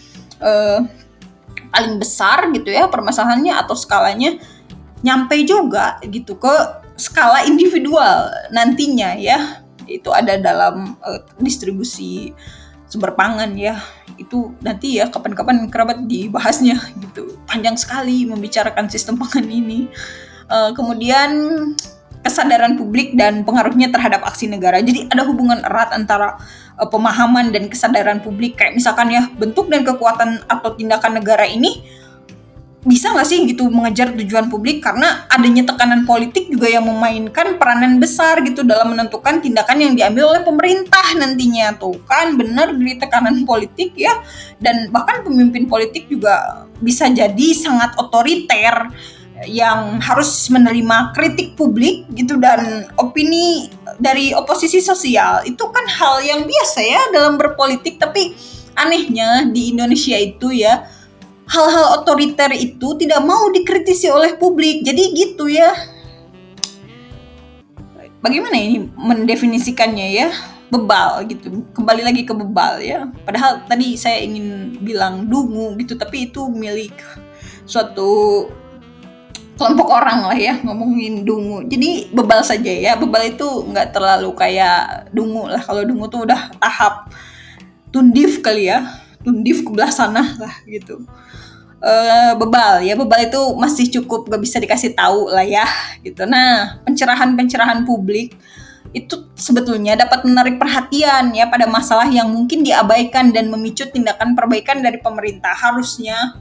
paling besar gitu ya permasalahannya atau skalanya, nyampe juga gitu ke skala individual nantinya ya. Itu ada dalam distribusi sumber pangan ya. Itu nanti ya kapan-kapan kerabat dibahasnya gitu. Panjang sekali membicarakan sistem pangan ini. Kemudian kesadaran publik dan pengaruhnya terhadap aksi negara. Jadi ada hubungan erat antara pemahaman dan kesadaran publik. Kayak misalkan ya, bentuk dan kekuatan atau tindakan negara ini bisa nggak sih gitu mengejar tujuan publik, karena adanya tekanan politik juga yang memainkan peranan besar gitu dalam menentukan tindakan yang diambil oleh pemerintah nantinya. Tuh kan benar dari tekanan politik ya, dan bahkan pemimpin politik juga bisa jadi sangat otoriter yang harus menerima kritik publik gitu dan opini dari oposisi sosial. Itu kan hal yang biasa ya dalam berpolitik, tapi anehnya di Indonesia itu ya hal-hal otoriter itu tidak mau dikritisi oleh publik. Jadi gitu ya. Bagaimana ini mendefinisikannya ya? Bebal gitu. Kembali lagi ke bebal ya. Padahal tadi saya ingin bilang dungu gitu, tapi itu milik suatu kelompok orang lah ya ngomongin dungu. Jadi bebal saja ya. Bebal itu nggak terlalu kayak dungu lah. Kalau dungu tuh udah tahap tundif kali ya. Tundif ke belah sana lah gitu. Bebal itu masih cukup gak bisa dikasih tahu lah ya gitu. Nah, pencerahan publik itu sebetulnya dapat menarik perhatian ya pada masalah yang mungkin diabaikan dan memicu tindakan perbaikan dari pemerintah. Harusnya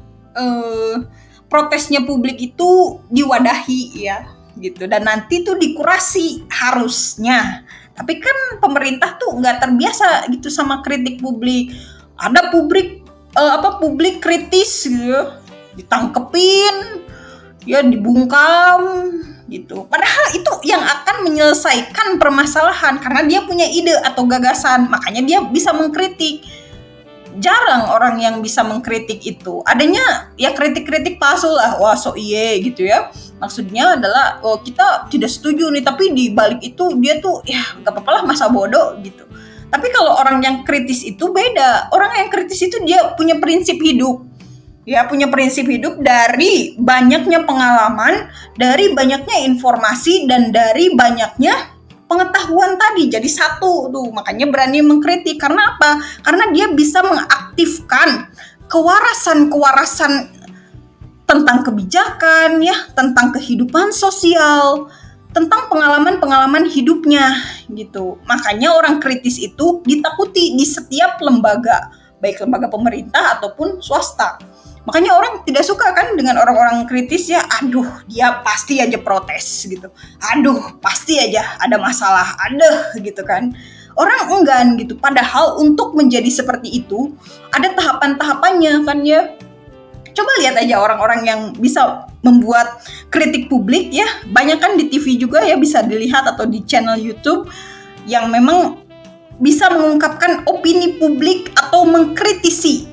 protesnya publik itu diwadahi ya gitu, dan nanti tuh dikurasi harusnya. Tapi kan pemerintah tuh nggak terbiasa gitu sama kritik publik. Ada publik kritis gitu, ditangkepin ya, dibungkam gitu. Padahal itu yang akan menyelesaikan permasalahan karena dia punya ide atau gagasan, makanya dia bisa mengkritik. Jarang orang yang bisa mengkritik itu. Adanya ya kritik-kritik palsu lah, wah so iye gitu ya. Maksudnya adalah kita tidak setuju nih, tapi di balik itu dia tuh ya gak apa-apa lah, masa bodoh gitu. Tapi kalau orang yang kritis itu beda. Orang yang kritis itu dia punya prinsip hidup. Ya, punya prinsip hidup dari banyaknya pengalaman, dari banyaknya informasi, dan dari banyaknya pengetahuan tadi. Jadi satu tuh, makanya berani mengkritik. Karena apa? Karena dia bisa mengaktifkan kewarasan-kewarasan tentang kebijakan, ya, tentang kehidupan sosial, tentang pengalaman-pengalaman hidupnya gitu. Makanya orang kritis itu ditakuti di setiap lembaga, baik lembaga pemerintah ataupun swasta. Makanya orang tidak suka kan dengan orang-orang kritis ya, aduh dia pasti aja protes gitu. Aduh pasti aja ada masalah, gitu kan. Orang enggan gitu, padahal untuk menjadi seperti itu ada tahapan-tahapannya kan ya. Coba lihat aja orang-orang yang bisa membuat kritik publik ya, banyak kan di TV juga ya, bisa dilihat atau di channel YouTube yang memang bisa mengungkapkan opini publik atau mengkritisi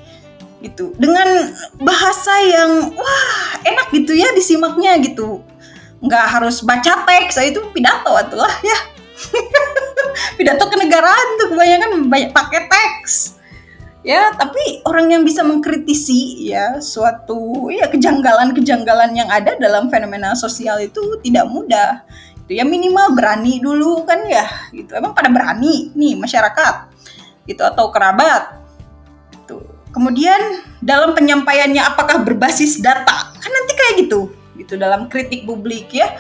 gitu dengan bahasa yang wah enak gitu ya disimaknya gitu, nggak harus baca teks. Itu pidato itulah ya. Pidato kenegaraan tuh kebanyakan banyak pakai teks Ya, tapi orang yang bisa mengkritisi ya suatu ya kejanggalan-kejanggalan yang ada dalam fenomena sosial itu tidak mudah. Itu ya minimal berani dulu kan ya. Gitu. Emang pada berani nih masyarakat gitu atau kerabat. Tuh. Kemudian dalam penyampaiannya apakah berbasis data? Kan nanti kayak gitu. Gitu dalam kritik publik ya.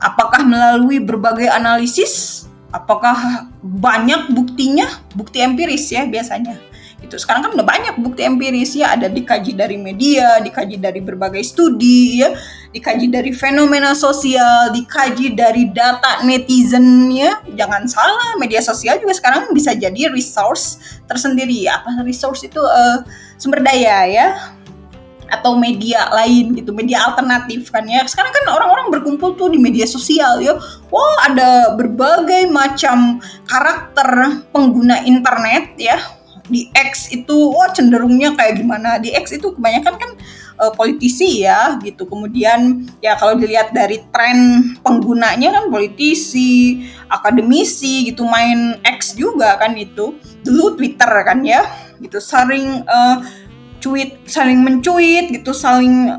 Apakah melalui berbagai analisis? Apakah banyak buktinya? Bukti empiris ya biasanya. Itu sekarang kan udah banyak bukti empiris ya, ada dikaji dari media, dikaji dari berbagai studi ya, dikaji dari fenomena sosial, dikaji dari data netizen ya. Jangan salah, media sosial juga sekarang bisa jadi resource tersendiri. Apa resource itu sumber daya ya, atau media lain gitu, media alternatif kan ya. Sekarang kan orang-orang berkumpul tuh di media sosial ya. Wah, ada berbagai macam karakter pengguna internet ya. Di X itu cenderungnya kayak gimana? Di X itu kebanyakan kan politisi ya gitu. Kemudian ya kalau dilihat dari tren penggunanya kan politisi, akademisi gitu, main X juga kan itu. Dulu Twitter kan ya gitu, saling mencuit gitu, saling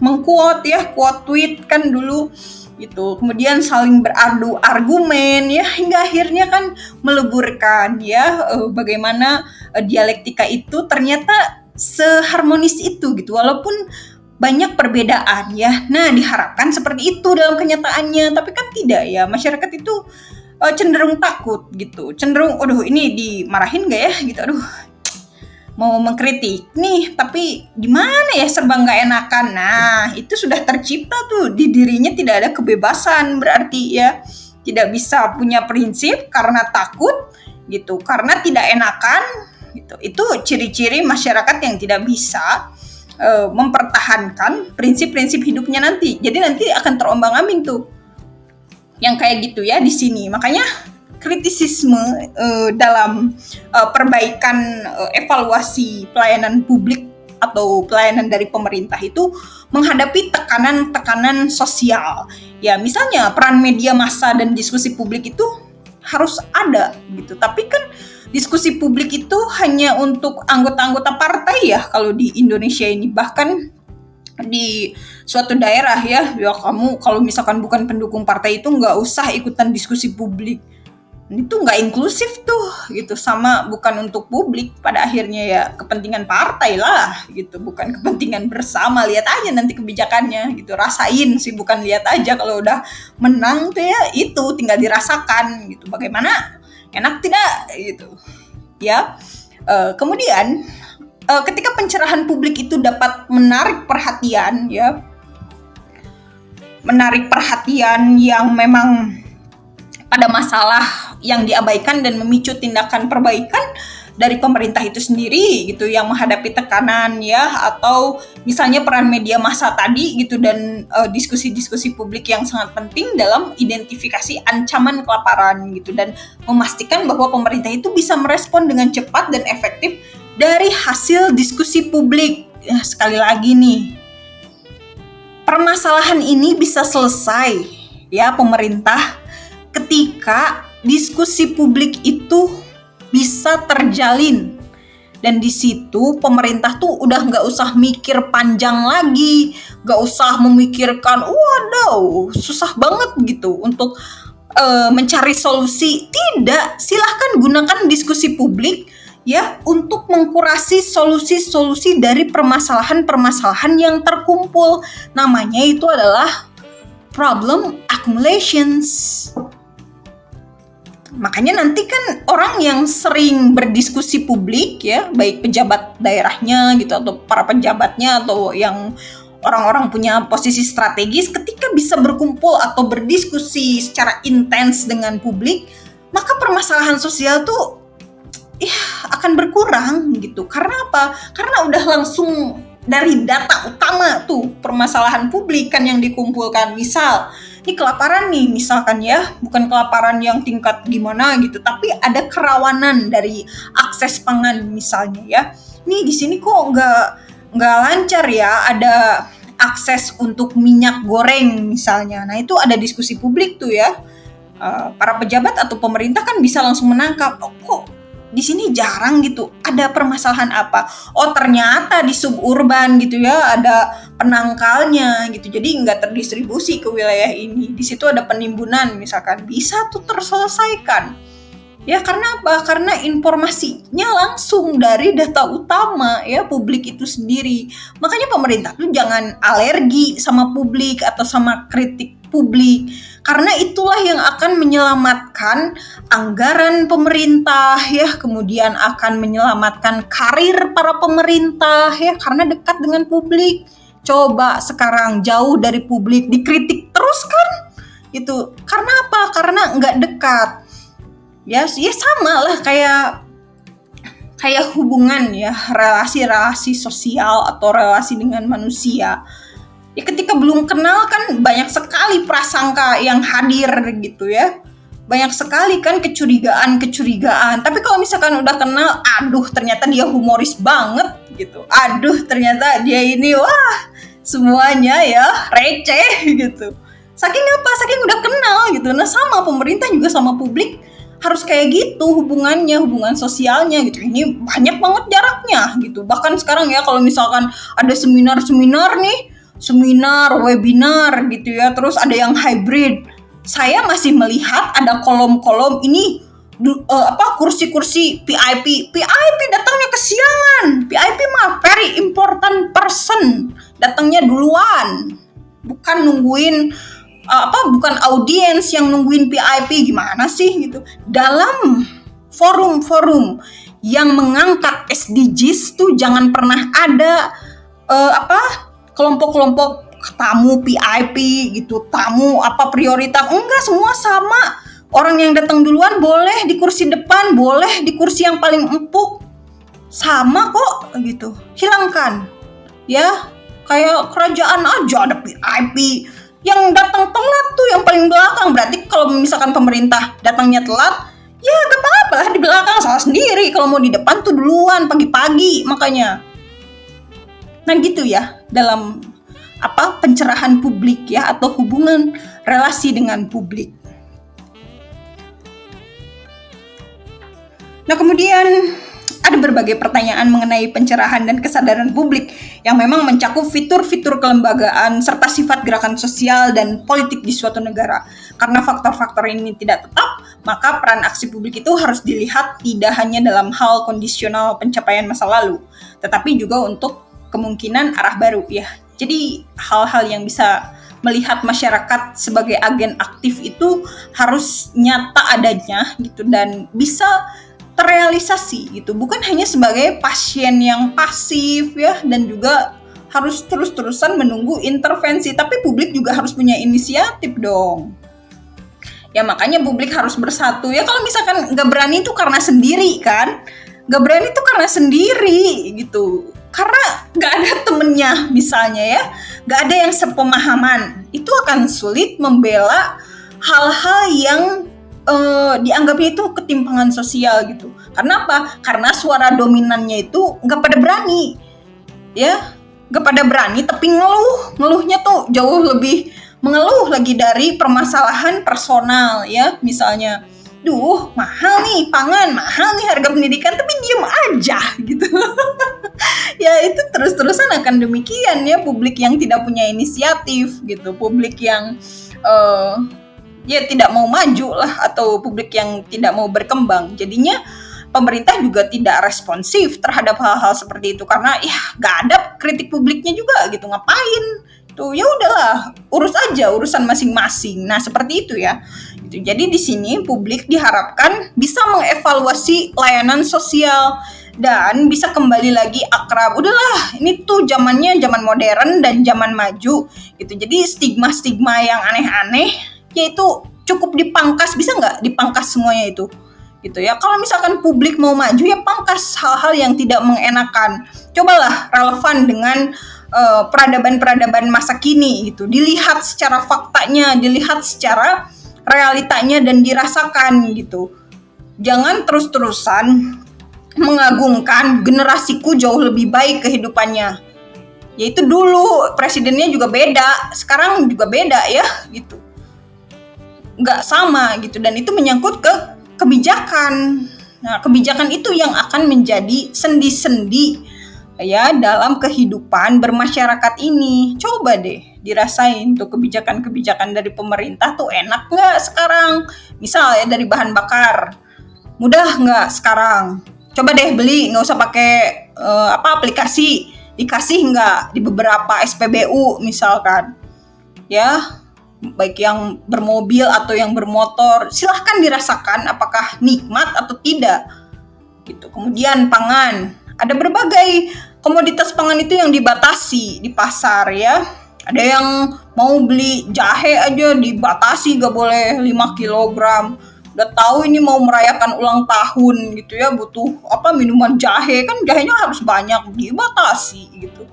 mengquote ya, quote tweet kan dulu gitu. Kemudian saling beradu argumen ya, hingga akhirnya kan meleburkan ya bagaimana dialektika itu ternyata seharmonis itu gitu, walaupun banyak perbedaan ya. Nah, diharapkan seperti itu dalam kenyataannya, tapi kan tidak ya. Masyarakat itu cenderung takut gitu, cenderung aduh ini dimarahin gak ya gitu, aduh mau mengkritik nih, tapi gimana ya, serba nggak enakan. Nah, itu sudah tercipta tuh di dirinya, tidak ada kebebasan, berarti ya tidak bisa punya prinsip karena takut gitu, karena tidak enakan gitu. Itu ciri-ciri masyarakat yang tidak bisa mempertahankan prinsip-prinsip hidupnya nanti. Jadi nanti akan terombang-ambing tuh yang kayak gitu ya di sini. Makanya kritisisme dalam perbaikan evaluasi pelayanan publik atau pelayanan dari pemerintah itu menghadapi tekanan-tekanan sosial. Ya, misalnya peran media massa dan diskusi publik itu harus ada gitu. Tapi kan diskusi publik itu hanya untuk anggota-anggota partai ya kalau di Indonesia ini. Bahkan di suatu daerah ya kamu kalau misalkan bukan pendukung partai itu nggak usah ikutan diskusi publik. Itu nggak inklusif tuh gitu, sama bukan untuk publik, pada akhirnya ya kepentingan partai lah gitu, bukan kepentingan bersama. Lihat aja nanti kebijakannya gitu, rasain sih, bukan lihat aja. Kalau udah menang tuh ya itu tinggal dirasakan gitu, bagaimana enak tidak gitu ya. Kemudian ketika pencerahan publik itu dapat menarik perhatian ya, menarik perhatian yang memang pada masalah yang diabaikan dan memicu tindakan perbaikan dari pemerintah itu sendiri gitu, yang menghadapi tekanan ya, atau misalnya peran media massa tadi gitu, dan diskusi-diskusi publik yang sangat penting dalam identifikasi ancaman kelaparan gitu, dan memastikan bahwa pemerintah itu bisa merespon dengan cepat dan efektif dari hasil diskusi publik. Ya, sekali lagi nih, permasalahan ini bisa selesai ya pemerintah ketika diskusi publik itu bisa terjalin, dan di situ pemerintah tuh udah nggak usah mikir panjang lagi, nggak usah memikirkan waduh susah banget gitu untuk mencari solusi. Tidak, silahkan gunakan diskusi publik ya untuk mengkurasi solusi-solusi dari permasalahan-permasalahan yang terkumpul. Namanya itu adalah problem accumulations. Makanya nanti kan orang yang sering berdiskusi publik ya, baik pejabat daerahnya gitu atau para pejabatnya atau yang orang-orang punya posisi strategis, ketika bisa berkumpul atau berdiskusi secara intens dengan publik, maka permasalahan sosial tuh ya akan berkurang gitu. Karena apa? Karena udah langsung dari data utama tuh permasalahan publik kan yang dikumpulkan. Misal ini kelaparan nih misalkan ya, bukan kelaparan yang tingkat gimana gitu, tapi ada kerawanan dari akses pangan misalnya ya. Nih di sini kok nggak lancar ya, ada akses untuk minyak goreng misalnya. Nah itu ada diskusi publik tuh ya. Para pejabat atau pemerintah kan bisa langsung menangkap, oh kok di sini jarang gitu. Ada permasalahan apa? Oh ternyata di suburban gitu ya ada penangkalnya gitu. Jadi nggak terdistribusi ke wilayah ini. Di situ ada penimbunan misalkan, bisa tuh terselesaikan. Ya karena apa? Karena informasinya langsung dari data utama ya publik itu sendiri. Makanya pemerintah tuh jangan alergi sama publik atau sama kritik publik. Karena itulah yang akan menyelamatkan anggaran pemerintah ya, kemudian akan menyelamatkan karir para pemerintah ya, karena dekat dengan publik. Coba sekarang jauh dari publik, dikritik terus kan? Itu karena apa? Karena nggak dekat. Ya sama lah kayak hubungan ya, relasi-relasi sosial atau relasi dengan manusia. Ya ketika belum kenal kan banyak sekali prasangka yang hadir gitu ya. Banyak sekali kan kecurigaan. Tapi kalau misalkan udah kenal, aduh ternyata dia humoris banget gitu. Aduh ternyata dia ini wah semuanya ya receh gitu. Saking apa? Saking udah kenal gitu. Nah sama pemerintah juga sama publik harus kayak gitu hubungannya, hubungan sosialnya gitu. Ini banyak banget jaraknya gitu. Bahkan sekarang ya kalau misalkan ada seminar-seminar nih, seminar, webinar gitu ya, terus ada yang hybrid. Saya masih melihat ada kolom-kolom ini kursi-kursi VIP. VIP datangnya kesiangan. VIP mah very important person. Datangnya duluan. Bukan nungguin bukan audiens yang nungguin VIP, gimana sih gitu. Dalam forum-forum yang mengangkat SDGs tuh jangan pernah ada kelompok-kelompok tamu VIP gitu, tamu prioritas, enggak, semua sama. Orang yang datang duluan boleh di kursi depan, boleh di kursi yang paling empuk, sama kok gitu. Hilangkan ya, kayak kerajaan aja ada VIP. Yang datang telat tuh yang paling belakang. Berarti kalau misalkan pemerintah datangnya telat, ya gak apa-apa lah di belakang, salah sendiri. Kalau mau di depan tuh duluan pagi-pagi makanya. Nah gitu ya dalam pencerahan publik ya, atau hubungan relasi dengan publik. Nah kemudian ada berbagai pertanyaan mengenai pencerahan dan kesadaran publik yang memang mencakup fitur-fitur kelembagaan serta sifat gerakan sosial dan politik di suatu negara. Karena faktor-faktor ini tidak tetap, maka peran aksi publik itu harus dilihat tidak hanya dalam hal kondisional pencapaian masa lalu, tetapi juga untuk kemungkinan arah baru ya. Jadi hal-hal yang bisa melihat masyarakat sebagai agen aktif itu harus nyata adanya gitu dan bisa terrealisasi gitu, bukan hanya sebagai pasien yang pasif ya, dan juga harus terus-terusan menunggu intervensi, tapi publik juga harus punya inisiatif dong. Ya makanya publik harus bersatu ya. Kalau misalkan nggak berani itu karena sendiri kan, nggak berani itu karena sendiri gitu, karena nggak ada temennya misalnya ya, nggak ada yang sepemahaman, itu akan sulit membela hal-hal yang dianggapnya itu ketimpangan sosial gitu. Karena apa? Karena suara dominannya itu nggak pada berani, ya, nggak pada berani. Tapi ngeluhnya tuh jauh lebih mengeluh lagi dari permasalahan personal, ya. Misalnya, duh mahal nih pangan, mahal nih harga pendidikan, tapi diem aja gitu. Ya itu terus-terusan akan demikian ya, publik yang tidak punya inisiatif gitu, publik yang ya tidak mau maju lah, atau publik yang tidak mau berkembang. Jadinya pemerintah juga tidak responsif terhadap hal-hal seperti itu, karena ya gak ada kritik publiknya juga gitu, ngapain tuh, ya udahlah urus aja urusan masing-masing. Nah seperti itu ya. Jadi di sini publik diharapkan bisa mengevaluasi layanan sosial dan bisa kembali lagi akrab. Udahlah, ini tuh zamannya zaman modern dan zaman maju gitu. Jadi stigma-stigma yang aneh-aneh yaitu cukup dipangkas, bisa nggak dipangkas semuanya itu gitu ya. Kalau misalkan publik mau maju ya pangkas hal-hal yang tidak mengenakan, cobalah relevan dengan peradaban-peradaban masa kini gitu, dilihat secara faktanya, dilihat secara realitanya dan dirasakan gitu. Jangan terus-terusan mengagungkan generasiku jauh lebih baik kehidupannya, yaitu dulu presidennya juga beda, sekarang juga beda ya gitu, nggak sama gitu. Dan itu menyangkut ke kebijakan Nah, kebijakan itu yang akan menjadi sendi-sendi ya dalam kehidupan bermasyarakat ini. Coba deh dirasain tuh kebijakan-kebijakan dari pemerintah tuh enak nggak sekarang? Misal ya dari bahan bakar, mudah nggak sekarang? Coba deh beli, nggak usah pakai aplikasi, dikasih nggak di beberapa SPBU misalkan, ya baik yang bermobil atau yang bermotor, silahkan dirasakan apakah nikmat atau tidak gitu. Kemudian pangan, ada berbagai komoditas pangan itu yang dibatasi di pasar ya. Ada yang mau beli jahe aja dibatasi, gak boleh 5 kilogram. Udah tahu ini mau merayakan ulang tahun gitu ya, butuh minuman jahe, kan jahenya harus banyak, dibatasi gitu.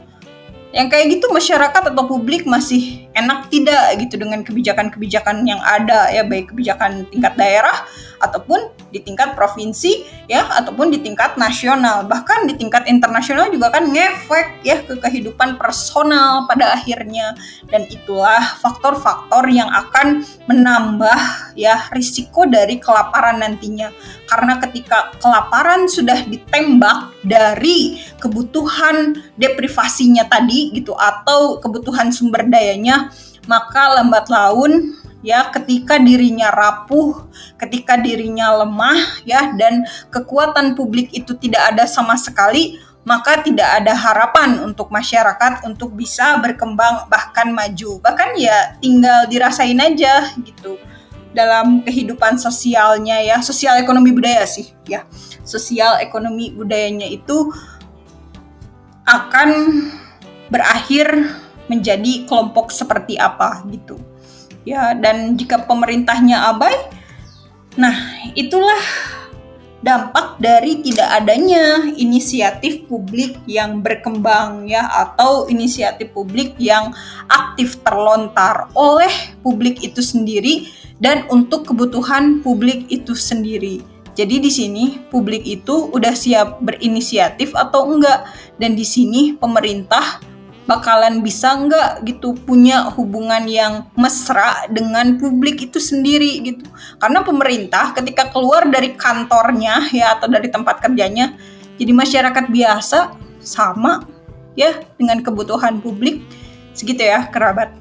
Yang kayak gitu masyarakat atau publik masih enak tidak gitu dengan kebijakan-kebijakan yang ada ya, baik kebijakan tingkat daerah ataupun di tingkat provinsi ya, ataupun di tingkat nasional, bahkan di tingkat internasional juga kan ngefek ya ke kehidupan personal pada akhirnya. Dan itulah faktor-faktor yang akan menambah ya risiko dari kelaparan nantinya, karena ketika kelaparan sudah ditembak dari kebutuhan deprivasinya tadi gitu atau kebutuhan sumber dayanya, maka lambat laun ya ketika dirinya rapuh, ketika dirinya lemah ya, dan kekuatan publik itu tidak ada sama sekali, maka tidak ada harapan untuk masyarakat untuk bisa berkembang bahkan maju. Bahkan ya tinggal dirasain aja gitu dalam kehidupan sosialnya ya, sosial ekonomi budaya sih ya. Sosial ekonomi budayanya itu akan berakhir menjadi kelompok seperti apa gitu. Ya, dan jika pemerintahnya abai, nah itulah dampak dari tidak adanya inisiatif publik yang berkembang ya, atau inisiatif publik yang aktif terlontar oleh publik itu sendiri dan untuk kebutuhan publik itu sendiri. Jadi di sini publik itu udah siap berinisiatif atau enggak, dan di sini pemerintah bakalan bisa nggak gitu punya hubungan yang mesra dengan publik itu sendiri gitu. Karena pemerintah ketika keluar dari kantornya ya atau dari tempat kerjanya jadi masyarakat biasa sama ya dengan kebutuhan publik. Segitu ya kerabat.